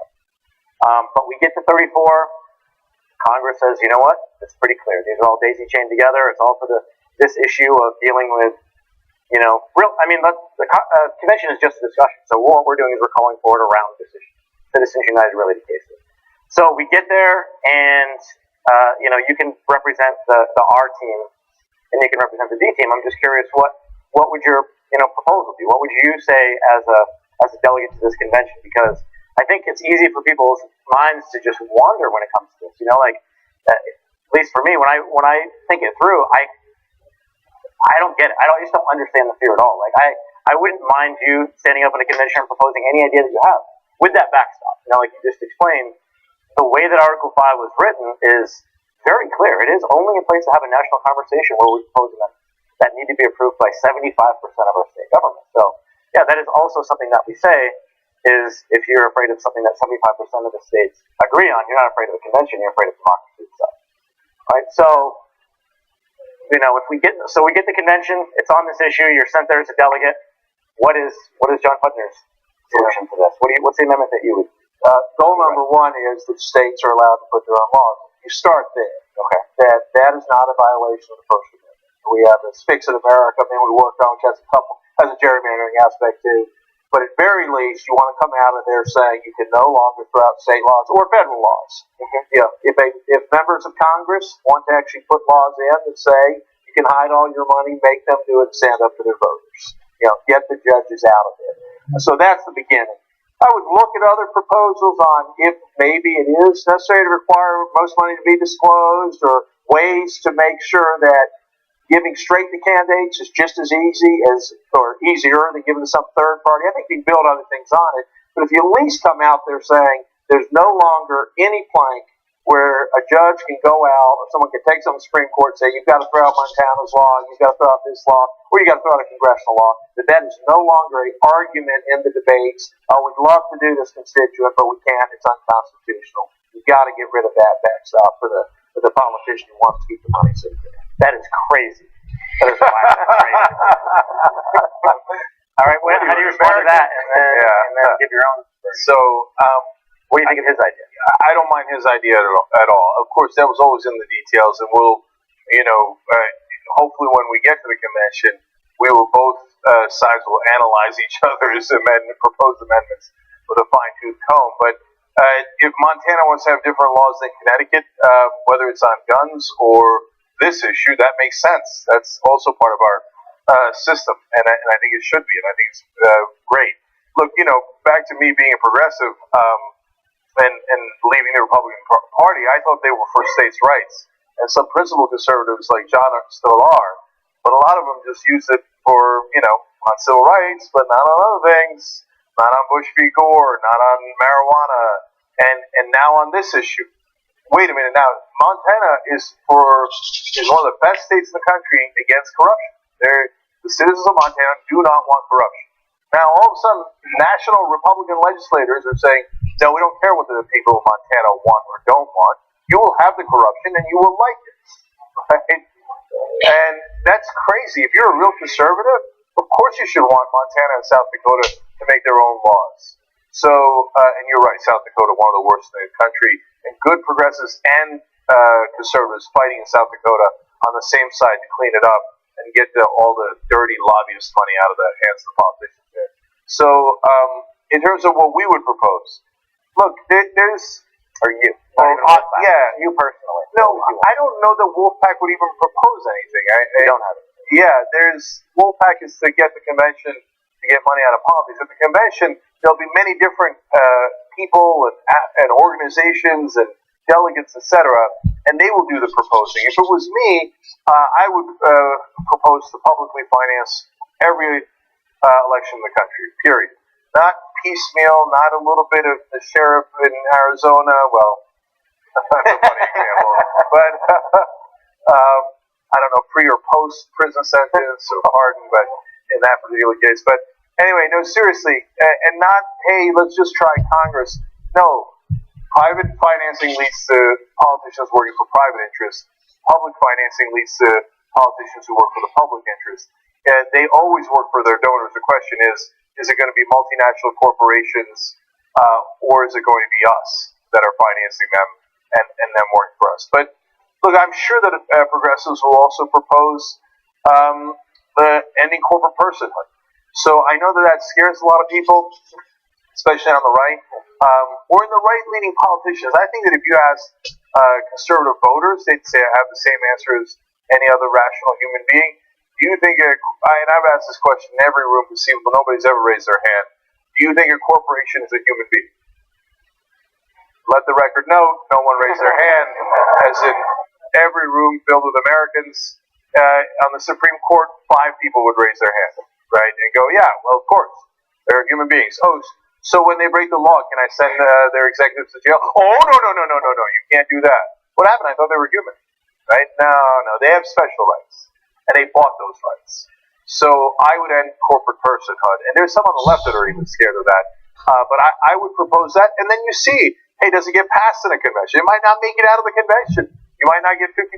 But we get to 34. Congress says, you know what? It's pretty clear. These are all daisy-chained together. It's all for this issue of dealing with, the convention is just a discussion. So what we're doing is we're calling for it around this issue. Citizens United related cases. So we get there, and you can represent the R team, and you can represent the D team. I'm just curious, what would your proposal be? What would you say as a delegate to this convention? Because I think it's easy for people's minds to just wander when it comes to this. At least for me, when I think it through, I don't get it. I just don't understand the fear at all. Like I wouldn't mind you standing up in a convention and proposing any idea that you have with that backstop. Like you just explained, the way that Article 5 was written is very clear. It is only in place to have a national conversation where we propose amendments that need to be approved by 75% of our state government. So, yeah, that is also something that we say is if you're afraid of something that 75% of the states agree on, you're not afraid of the convention, you're afraid of democracy itself. Right? So, you know, if we get the convention, it's on this issue, you're sent there as a delegate. What is John Pudner's solution to this? What's the amendment that you would? Goal number one is that states are allowed to put their own laws. You start there. Okay. That is not a violation of the First Amendment. We have this Fix It America thing we worked on, which has a gerrymandering aspect too. But at very least, you want to come out of there saying you can no longer throw out state laws or federal laws. Mm-hmm. You know, if members of Congress want to actually put laws in that say you can hide all your money, make them do it, stand up to their voters. You know, get the judges out of it. So that's the beginning. I would look at other proposals on if maybe it is necessary to require most money to be disclosed, or ways to make sure that giving straight to candidates is just as easy as, or easier than giving to some third party. I think we can build other things on it. But if you at least come out there saying there's no longer any plank where a judge can go out or someone can take something to the Supreme Court and say, you've got to throw out Montana's law, you've got to throw out this law, or you've got to throw out a congressional law, that is no longer an argument in the debates. Oh, we'd love to do this constituent, but we can't. It's unconstitutional. You've got to get rid of that backstop for the politician who wants to keep the money safe. That is crazy. That is crazy. All right, well, how do you respond to that? And then give your own. So, what do you think of his idea? I don't mind his idea at all. Of course, that was always in the details, and we'll, hopefully when we get to the convention, we will both sides will analyze each other's proposed amendments with a fine-tooth comb. But if Montana wants to have different laws than Connecticut, whether it's on guns or this issue, that makes sense. That's also part of our system, and I think it should be, and I think it's great. Look, back to me being a progressive and leaving the Republican Party, I thought they were for states' rights, and some principled conservatives like John still are, but a lot of them just use it for, on civil rights, but not on other things, not on Bush v. Gore, not on marijuana, and now on this issue. Wait a minute, now, Montana is one of the best states in the country against corruption. The citizens of Montana do not want corruption. Now, all of a sudden, national Republican legislators are saying, no, we don't care what the people of Montana want or don't want. You will have the corruption and you will like it. Right? And that's crazy. If you're a real conservative, of course you should want Montana and South Dakota to make their own laws. So, and you're right, South Dakota, one of the worst in the country, and good progressives and conservatives fighting in South Dakota on the same side to clean it up and get all the dirty lobbyist money out of the hands of the politicians there. So, in terms of what we would propose, look, there's... Or you. You personally. No, I don't know that Wolfpack would even propose anything. They don't have it. Yeah, Wolfpack is to get the convention to get money out of politics. At the convention, there'll be many different people and organizations and delegates, etc., and they will do the proposing. If it was me, I would propose to publicly finance every election in the country, period. Not piecemeal, not a little bit of the sheriff in Arizona. Well, that's a funny example. But, I don't know, pre or post prison sentence or pardon, but in that particular case. But anyway, no, seriously. And not, hey, let's just try Congress. No. Private financing leads to politicians working for private interests. Public financing leads to politicians who work for the public interest. And they always work for their donors. The question is it going to be multinational corporations, or is it going to be us that are financing them and them working for us? But look, I'm sure that progressives will also propose the ending corporate personhood. So I know that scares a lot of people, especially on the right, or in the right-leaning politicians. I think that if you ask conservative voters, they'd say I have the same answer as any other rational human being. Do you think, and I've asked this question in every room to see, but nobody's ever raised their hand. Do you think a corporation is a human being? Let the record know, no one raised their hand, as in every room filled with Americans. On the Supreme Court, 5 people would raise their hand, right? And go, yeah, well, of course, they're human beings. Oh, So when they break the law, can I send their executives to jail? Oh, no, you can't do that. What happened? I thought they were human, right? No, they have special rights, and they bought those rights. So I would end corporate personhood, and there's some on the left that are even scared of that. But I would propose that, and then you see, hey, does it get passed in a convention? It might not make it out of the convention. You might not get 50%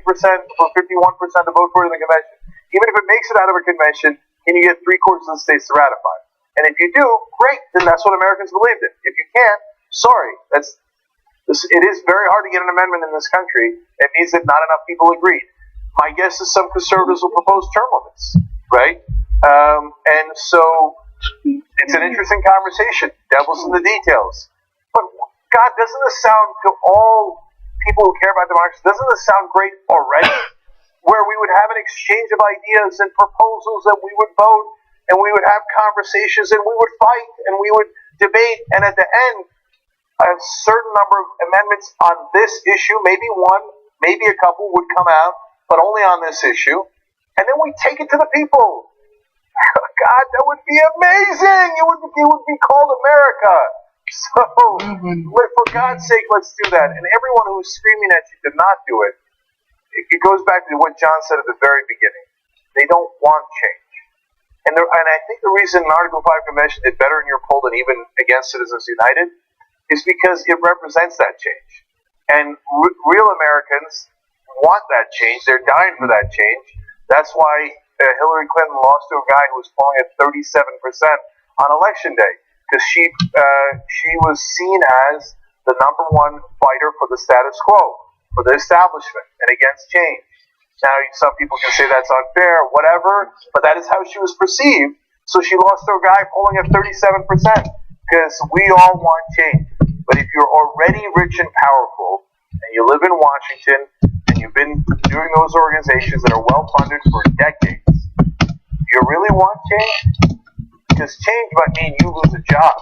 or 51% to vote for it in the convention. Even if it makes it out of a convention, can you get 3/4 of the states to ratify? And if you do, great, then that's what Americans believed in. If you can't, sorry, it is very hard to get an amendment in this country. It means that not enough people agreed. My guess is some conservatives will propose term limits, right? And so it's an interesting conversation. Devil's in the details. But God, doesn't this sound to all people who care about democracy, doesn't this sound great already? Where we would have an exchange of ideas and proposals, and we would vote, and we would have conversations, and we would fight, and we would debate, and at the end, a certain number of amendments on this issue, maybe one, maybe a couple would come out, but only on this issue, and then we take it to the people. God, that would be amazing! It would be called America. So, for God's sake, let's do that. And everyone who's screaming at you to not do it, it goes back to what John said at the very beginning. They don't want change. And I think the reason Article 5 Convention did better in your poll than even against Citizens United is because it represents that change. And real Americans want that change. They're dying for that change. That's why Hillary Clinton lost to a guy who was polling at 37% on Election Day, because she was seen as the number one fighter for the status quo, for the establishment, and against change. Now, some people can say that's unfair, whatever, but that is how she was perceived. So she lost to a guy polling at 37%, because we all want change. But if you're already rich and powerful, and you live in Washington, and you've been doing those organizations that are well-funded for decades, do you really want change? Because change might mean you lose a job.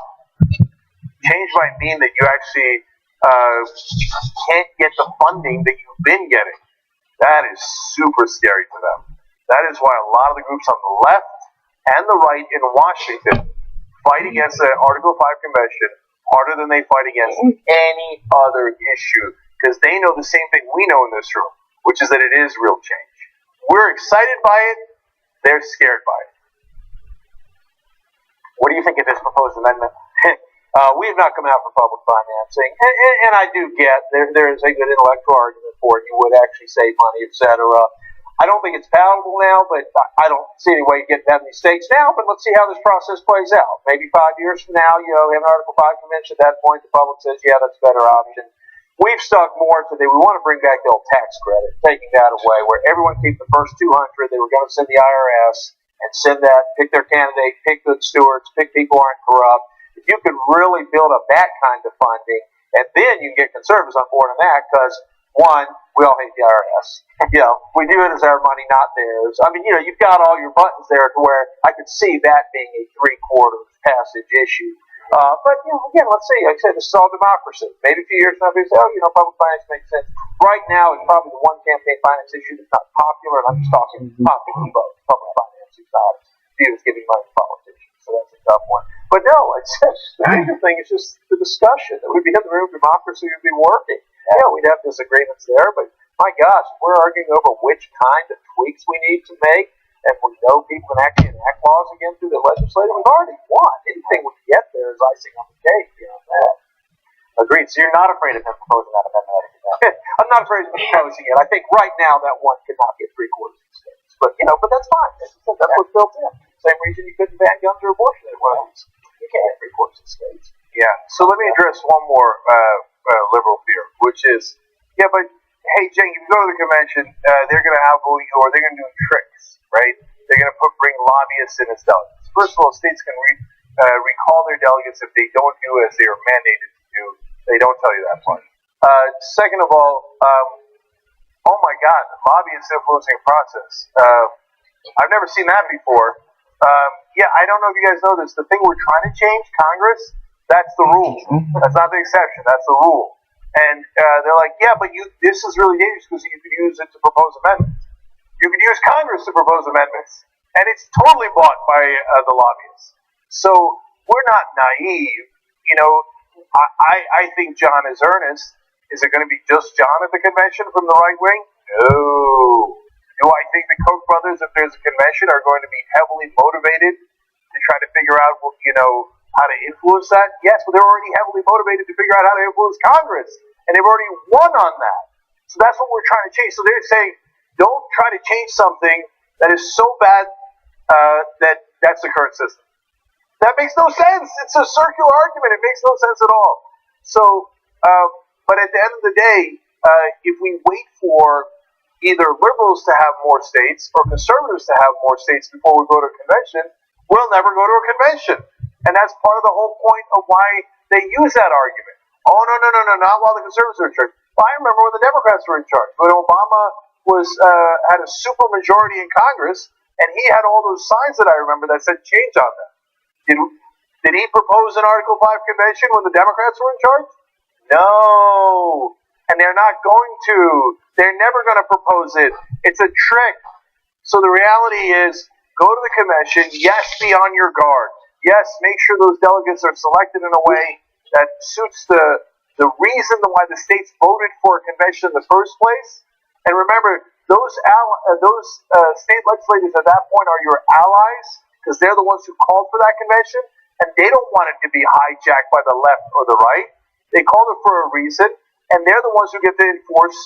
Change might mean that you actually can't get the funding that you've been getting. That is super scary to them. That is why a lot of the groups on the left and the right in Washington fight against the Article 5 Convention harder than they fight against any other issue, because they know the same thing we know in this room, which is that it is real change. We're excited by it. They're scared by it. What do you think of this proposed amendment? We have not come out for public financing, and I do get there is a good intellectual argument for it. You would actually save money, etc. I don't think it's palatable now, but I don't see any way to get that in these states now. But let's see how this process plays out. Maybe 5 years from now, you have an Article 5 convention. At that point, the public says, yeah, that's a better option. We've stuck more to we want to bring back the old tax credit, taking that away, where everyone keep the first 200. They were going to send the IRS and send that, pick their candidate, pick good stewards, pick people who aren't corrupt. If you could really build up that kind of funding, and then you can get conservatives on board on that, because one, we all hate the IRS. We do it as our money, not theirs. I mean, you've got all your buttons there to where I could see that being a 3/4 passage issue. But, again, let's see. Like I said, this is all democracy. Maybe a few years from now, people say, public finance makes sense. Right now, it's probably the one campaign finance issue that's not popular, and I'm just talking popular vote. Public finance is not viewed as giving money to politicians, so that's a tough one. But no, it's just, the major thing is just the discussion. That would be in the room, democracy would be working. Yeah, we'd have disagreements there, but my gosh, we're arguing over which kind of tweaks we need to make, and we know people can actually enact laws again through the legislature. We've already won. Anything we get there is icing on the cake beyond that. Agreed. So you're not afraid of him proposing that amendment? I'm not afraid of him proposing it. I think right now that one cannot get 3/4 of the states. But that's fine. That's what's built in. Same reason you couldn't ban guns or abortion at once. You can't get 3/4 of the states. Yeah. So let me address one more liberal fear, which is, but hey, Cenk, if you go to the convention, they're going to outvote you, or they're going to do tricks, right? They're going to bring lobbyists in as delegates. First of all, states can recall their delegates if they don't do as they are mandated to do. They don't tell you that part. Second of all, oh my God, lobbyists influencing a process. I've never seen that before. I don't know if you guys know this. The thing we're trying to change, Congress, that's the rule. That's not the exception. That's the rule. And they're like, but this is really dangerous because you could use it to propose amendments. You could use Congress to propose amendments. And it's totally bought by the lobbyists. So we're not naive. I think John is earnest. Is it going to be just John at the convention from the right wing? No. Do I think the Koch brothers, if there's a convention, are going to be heavily motivated to try to figure out, how to influence that? Yes, but they're already heavily motivated to figure out how to influence Congress, and they've already won on that. So that's what we're trying to change. So they're saying, don't try to change something that is so bad that's the current system. That makes no sense. It's a circular argument. It makes no sense at all. So, but at the end of the day, if we wait for either liberals to have more states or conservatives to have more states before we go to a convention, we'll never go to a convention. And that's part of the whole point of why they use that argument. Oh, no, not while the conservatives are in charge. Well, I remember when the Democrats were in charge, when Obama had a super majority in Congress, and he had all those signs that I remember that said change on them. Did he propose an Article 5 convention when the Democrats were in charge? No. And they're not going to. They're never going to propose it. It's a trick. So the reality is, go to the convention. Yes, be on your guard. Yes, make sure those delegates are selected in a way that suits the reason why the states voted for a convention in the first place. And remember, those state legislators at that point are your allies, because they're the ones who called for that convention, and they don't want it to be hijacked by the left or the right. They called it for a reason, and they're the ones who get to enforce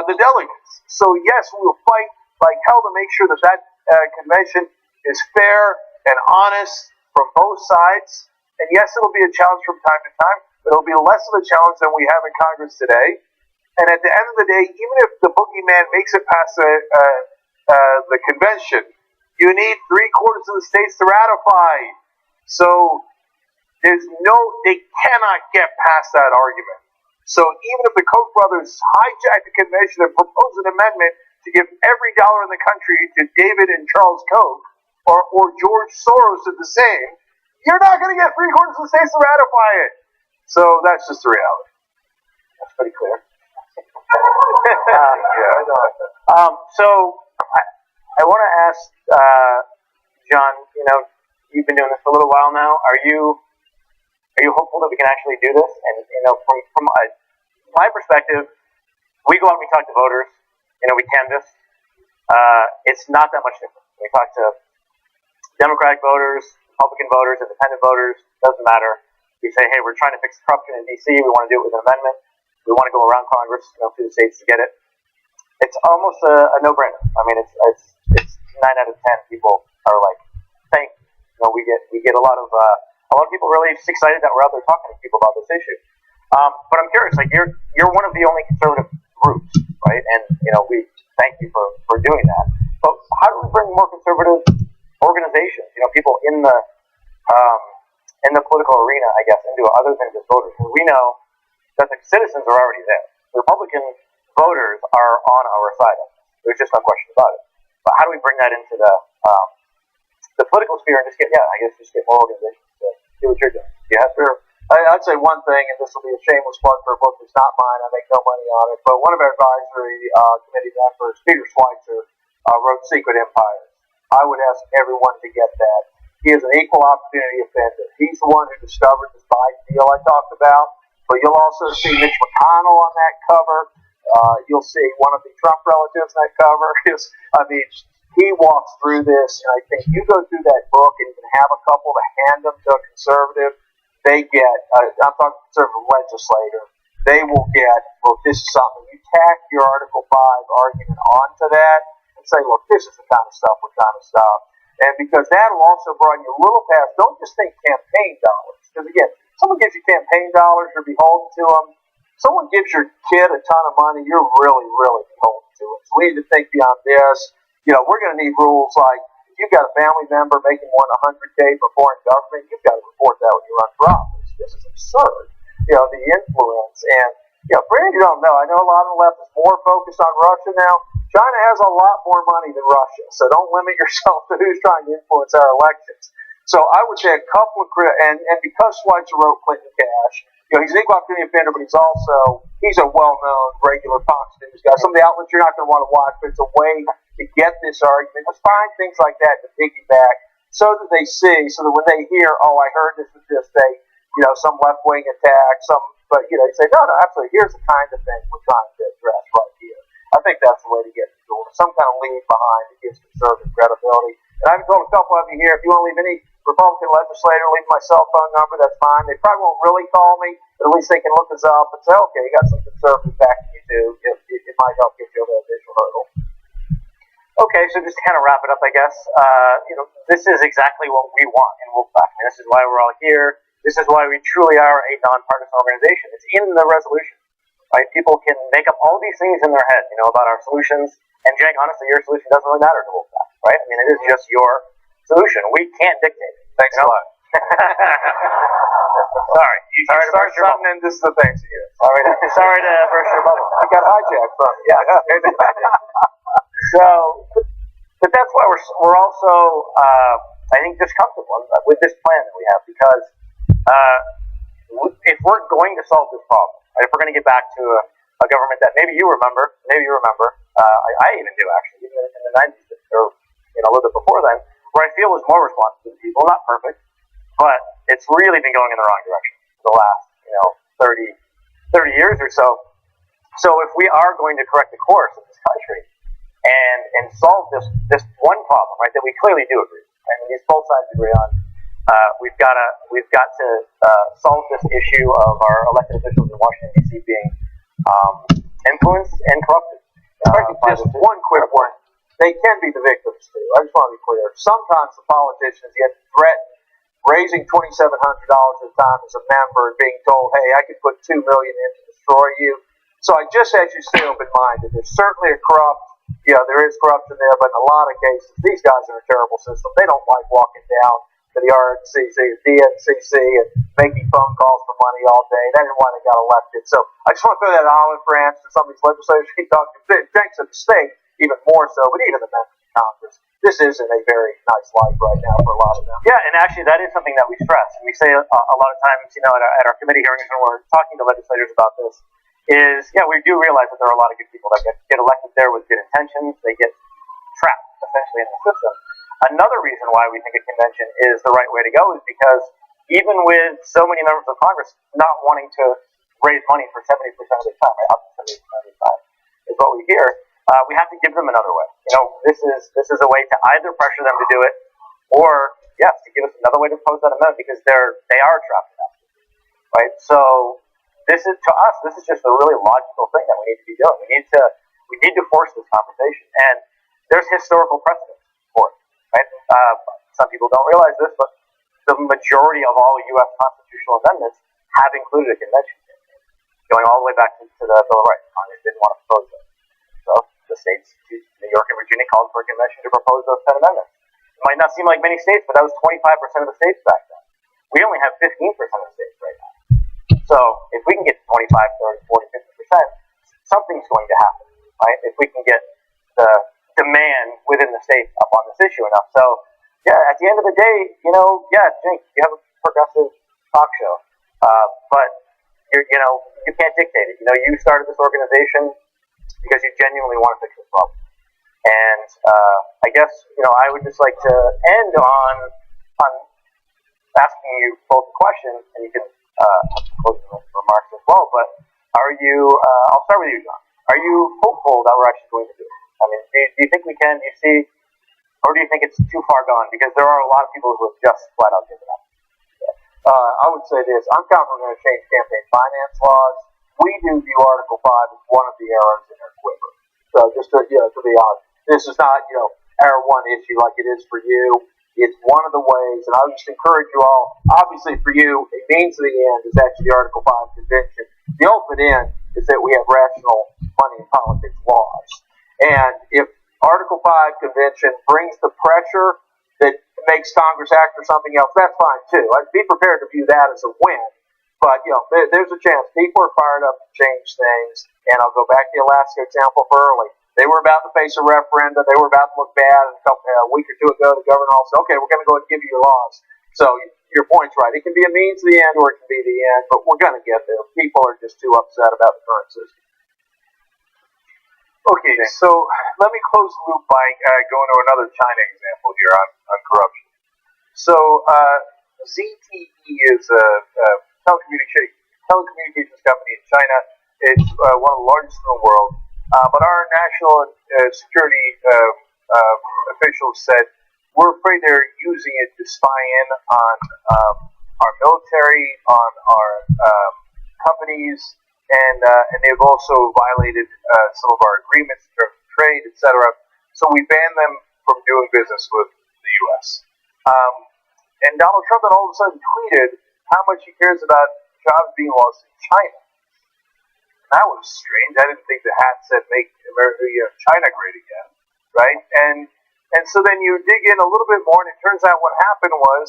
the delegates. So yes, we will fight like hell to make sure that convention is fair and honest from both sides. And yes, it'll be a challenge from time to time, but it'll be less of a challenge than we have in Congress today. And at the end of the day, even if the boogeyman makes it past the convention, you need 3/4 of the states to ratify. So they cannot get past that argument. So even if the Koch brothers hijack the convention and propose an amendment to give every dollar in the country to David and Charles Koch, or George Soros did the same, you're not going to get 3/4 of the states to ratify it. So that's just the reality. That's pretty clear. So I want to ask John. You've been doing this for a little while now. Are you hopeful that we can actually do this? And from my perspective, we go out and we talk to voters. We canvass. It's not that much different. We talk to Democratic voters, Republican voters, independent voters. Doesn't matter. We say, hey, we're trying to fix corruption in D.C. We want to do it with an amendment. We want to go around Congress, through the states to get it. It's almost a no-brainer. I mean, it's 9 out of 10 people are like, thank you. We get a lot of people really excited that we're out there talking to people about this issue. But I'm curious, like you're one of the only conservative groups, right? And we thank you for doing that. But how do we bring more conservative organizations, people in the political arena, I guess, into other than just voters? Because we know that the citizens are already there. The Republican voters are on our side. There's just no question about it. But how do we bring that into the political sphere and just get more organizations to do what you're doing? Yeah, sure. I'd say one thing, and this will be a shameless plug for a book that's not mine. I make no money on it. But one of our advisory committee members, Peter Schweitzer, wrote Secret Empires. I would ask everyone to get that. He is an equal opportunity offender. He's the one who discovered this Biden deal I talked about. But you'll also see Mitch McConnell on that cover. You'll see one of the Trump relatives on that cover. He walks through this, and I think you go through that book and you can have a couple to hand them to a conservative. They get, I'm talking conservative legislator, they will get, look, this is something. You tack your Article 5 argument onto that and say, look, this is the kind of stuff we're trying to stop. And because that will also broaden you a little past, don't just think campaign dollars. Because again, someone gives you campaign dollars, you're beholden to them. Someone gives your kid a ton of money, you're really, really beholden to it. So we need to think beyond this. We're going to need rules like, if you've got a family member making more than $100K for foreign government, you've got to report that when you run for office. This is absurd. The influence. And, for any of you who don't know, I know a lot of the left is more focused on Russia now. China has a lot more money than Russia, so don't limit yourself to who's trying to influence our elections. So I would say a couple of, and because Schweitzer wrote Clinton Cash, he's an equal opportunity offender, but he's a well-known, regular Fox News guy. Some of the outlets you're not going to want to watch, but it's a way to get this argument. Just find things like that to piggyback so that they see, so that when they hear, oh, I heard this with this, they some left-wing attack, but you say, no, absolutely, here's the kind of thing we're trying to address right here. I think that's the way to get the door. Some kind of lead behind that gives conservative credibility. And I've told a couple of you here, if you want to leave any Republican legislator, leave my cell phone number, that's fine. They probably won't really call me, but at least they can look us up and say, okay, you got some conservative backing you too. It might help get you over that initial hurdle. Okay, so just to kind of wrap it up, I guess, this is exactly what we want in Wolfpack. I mean, this is why we're all here. This is why we truly are a nonpartisan organization. It's in the resolution, right? People can make up all these things in their head, about our solutions. And Cenk, honestly, your solution doesn't really matter to Wolfpack, right? I mean, it is just your solution. We can't dictate it. Thanks a lot. Sorry to start burst your something bubble. and this is the thanks to you. Sorry to burst your bubble. I got hijacked from you. Yeah. So, but that's why we're also, I think, just comfortable with this plan that we have, because if we're going to solve this problem, right, if we're going to get back to a government that maybe you remember, I even do actually, even in the 90s or a little bit before then, where I feel was more responsive to the people, not perfect, but it's really been going in the wrong direction for the last 30 years or so. So if we are going to correct the course of this country and solve this one problem, right, that we clearly do agree, and these both sides agree on, we've got to solve this issue of our elected officials in Washington D.C. being influenced and corrupted. Just one quick one. They can be the victims too. I just want to be clear. Sometimes the politicians get threatened raising $2,700 at a time as a member and being told, hey, I could put $2 million in to destroy you. So I just ask you to stay open-minded. There's certainly there is corruption there, but in a lot of cases, these guys are in a terrible system. They don't like walking down to the RNCC or DNCC and making phone calls for money all day. That isn't why they got elected. So I just want to throw that olive branch to some of these legislators keep talking thanks to the state, even more so, but even the members of Congress. This isn't a very nice life right now for a lot of them. Yeah, and actually that is something that we stress, and we say a lot of times, at our committee hearings when we're talking to legislators about this, is, we do realize that there are a lot of good people that get elected there with good intentions. They get trapped, essentially, in the system. Another reason why we think a convention is the right way to go is because even with so many members of Congress not wanting to raise money for 70% of their time, right, up to 70% of their time, is what we hear, we have to give them another way. This is a way to either pressure them to do it, or to give us another way to propose that amendment, because they are trapped in that, right? So this is just a really logical thing that we need to be doing. We need to force this conversation, and there's historical precedent for it, right? Some people don't realize this, but the majority of all U.S. constitutional amendments have included a convention campaign, going all the way back to the Bill of Rights. Congress didn't want to propose it. So the states, New York and Virginia, called for a convention to propose those 10 amendments. It might not seem like many states, but that was 25% of the states back then. We only have 15% of the states right now. So if we can get 25, 30, 40, 50%, something's going to happen, right? If we can get the demand within the states up on this issue enough. So, at the end of the day, Cenk, you have a progressive talk show, but you can't dictate it. You started this organization because you genuinely want to fix this problem. And I guess, I would just like to end on asking you both a question, and you can have some closing remarks as well, but are you, I'll start with you, John. Are you hopeful that we're actually going to do it? I mean, do you think we can? Do you see, or do you think it's too far gone? Because there are a lot of people who have just flat out given up. I would say this. I'm confident we're going to change campaign finance laws. We do view Article 5 as one of the arrows in our quiver. So just to be honest, this is not, our one issue like it is for you. It's one of the ways, and I would just encourage you all, obviously for you, a means to the end is actually the Article 5 convention. The ultimate end is that we have rational money and politics laws. And if Article 5 convention brings the pressure that makes Congress act for something else, that's fine too. I'd be prepared to view that as a win. But, there's a chance. People are fired up to change things. And I'll go back to the Alaska example for early. They were about to face a referendum. They were about to look bad. And a week or two ago, the governor all said, okay, we're going to go and give you your laws. So your point's right. It can be a means to the end or it can be the end, but we're going to get there. People are just too upset about the current system. Okay, so let me close the loop by going to another China example here on corruption. So ZTE is a telecommunications company in China. It's one of the largest in the world. But our national security officials said we're afraid they're using it to spy in on our military, on our companies, and they've also violated some of our agreements in terms of trade, etc. So we banned them from doing business with the U.S. And Donald Trump then all of a sudden tweeted how much he cares about jobs being lost in China. And that was strange. I didn't think the hat said "Make America, China Great Again," right? And so then you dig in a little bit more, and it turns out what happened was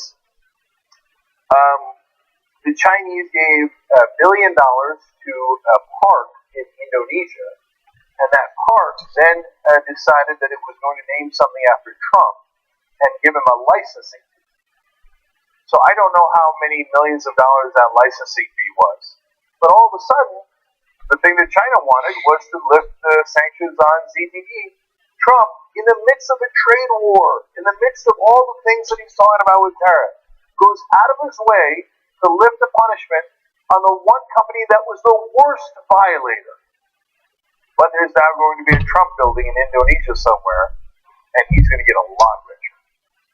the Chinese gave $1 billion to a park in Indonesia, and that park then decided that it was going to name something after Trump and give him a licensing fee. So I don't know how many millions of dollars that licensing fee was, but all of a sudden, the thing that China wanted was to lift the sanctions on ZTE. Trump, in the midst of a trade war, in the midst of all the things that he's talking about with tariffs, goes out of his way to lift the punishment on the one company that was the worst violator. But there's now going to be a Trump building in Indonesia somewhere, and he's going to get a lot richer.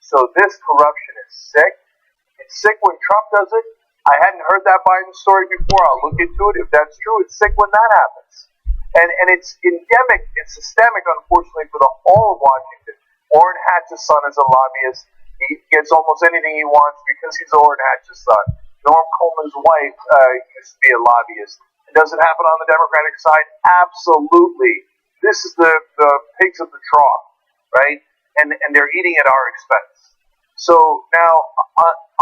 So this corruption is sick. It's sick when Trump does it. I hadn't heard that Biden story before. I'll look into it. If that's true, it's sick when that happens. And it's endemic, it's systemic, unfortunately, for the whole of Washington. Orrin Hatch's son is a lobbyist. He gets almost anything he wants because he's Orrin Hatch's son. Norm Coleman's wife used to be a lobbyist. It doesn't happen on the Democratic side. Absolutely. This is the pigs of the trough, right? And they're eating at our expense. So now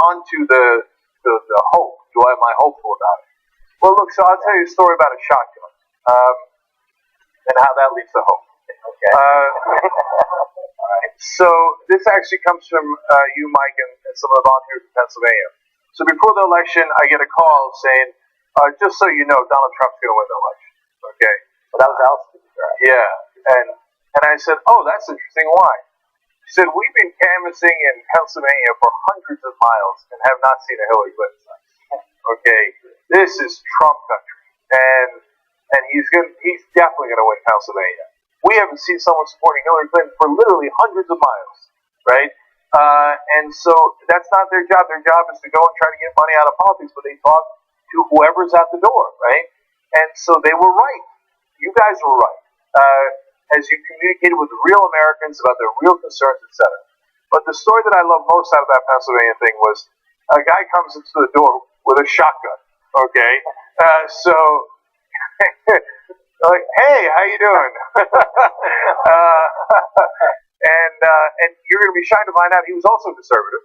on to the hope. Do I am I hopeful about it? Well, look, so I'll tell you a story about a shotgun and how that leads to hope. Okay. All right. So this actually comes from you, Mike, and some of the volunteers in Pennsylvania. So before the election, I get a call saying, just so you know, Donald Trump's going to win the election. Okay. Well, that was Allison, right? Yeah. And I said, oh, that's interesting. Why? She said, we've been canvassing in Pennsylvania for hundreds of miles and have not seen a Hillary Clinton sign. Okay, this is Trump country, and he's definitely going to win Pennsylvania. We haven't seen someone supporting Hillary Clinton for literally hundreds of miles, right? And so that's not their job. Their job is to go and try to get money out of politics, but they talk to whoever's at the door, right? And so they were right. You guys were right. As you communicated with real Americans about their real concerns, etc. But the story that I love most out of that Pennsylvania thing was a guy comes into the door with a shotgun. Okay, so like, hey, how you doing? And you're going to be shocked to find out he was also conservative.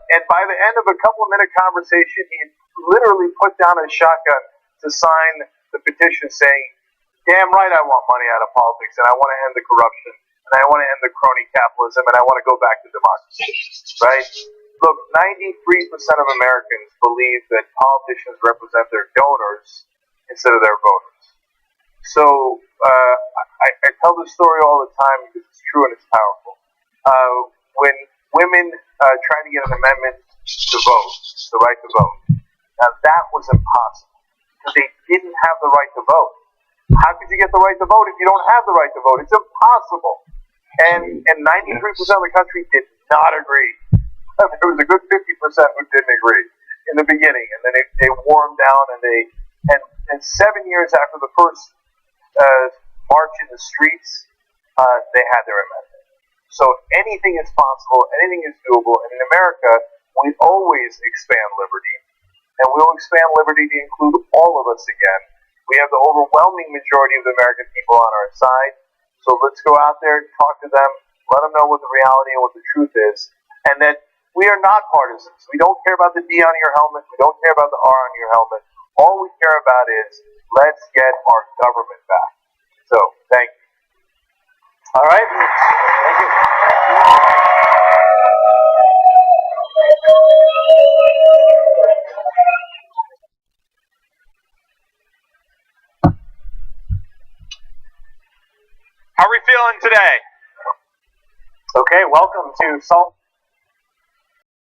And by the end of a couple of minute conversation, he literally put down his shotgun to sign the petition saying, damn right I want money out of politics, and I want to end the corruption, and I want to end the crony capitalism, and I want to go back to democracy, right? Look, 93% of Americans believe that politicians represent their donors instead of their voters. So I tell this story all the time because it's true and it's powerful. When women try to get an amendment to vote, the right to vote, now that was impossible. They didn't have the right to vote. How could you get the right to vote if you don't have the right to vote? It's impossible. And 93% of the country did not agree. There was a good 50% who didn't agree in the beginning, and then they wore them down, and 7 years after the first march in the streets, they had their amendment. So anything is possible, anything is doable, and in America, we always expand liberty. And we'll expand liberty to include all of us again. We have the overwhelming majority of the American people on our side. So let's go out there, talk to them, let them know what the reality and what the truth is, and that we are not partisans. We don't care about the D on your helmet. We don't care about the R on your helmet. All we care about is let's get our government back. So, thank you. All right. Thank you. How are we feeling today? Okay, welcome to Salt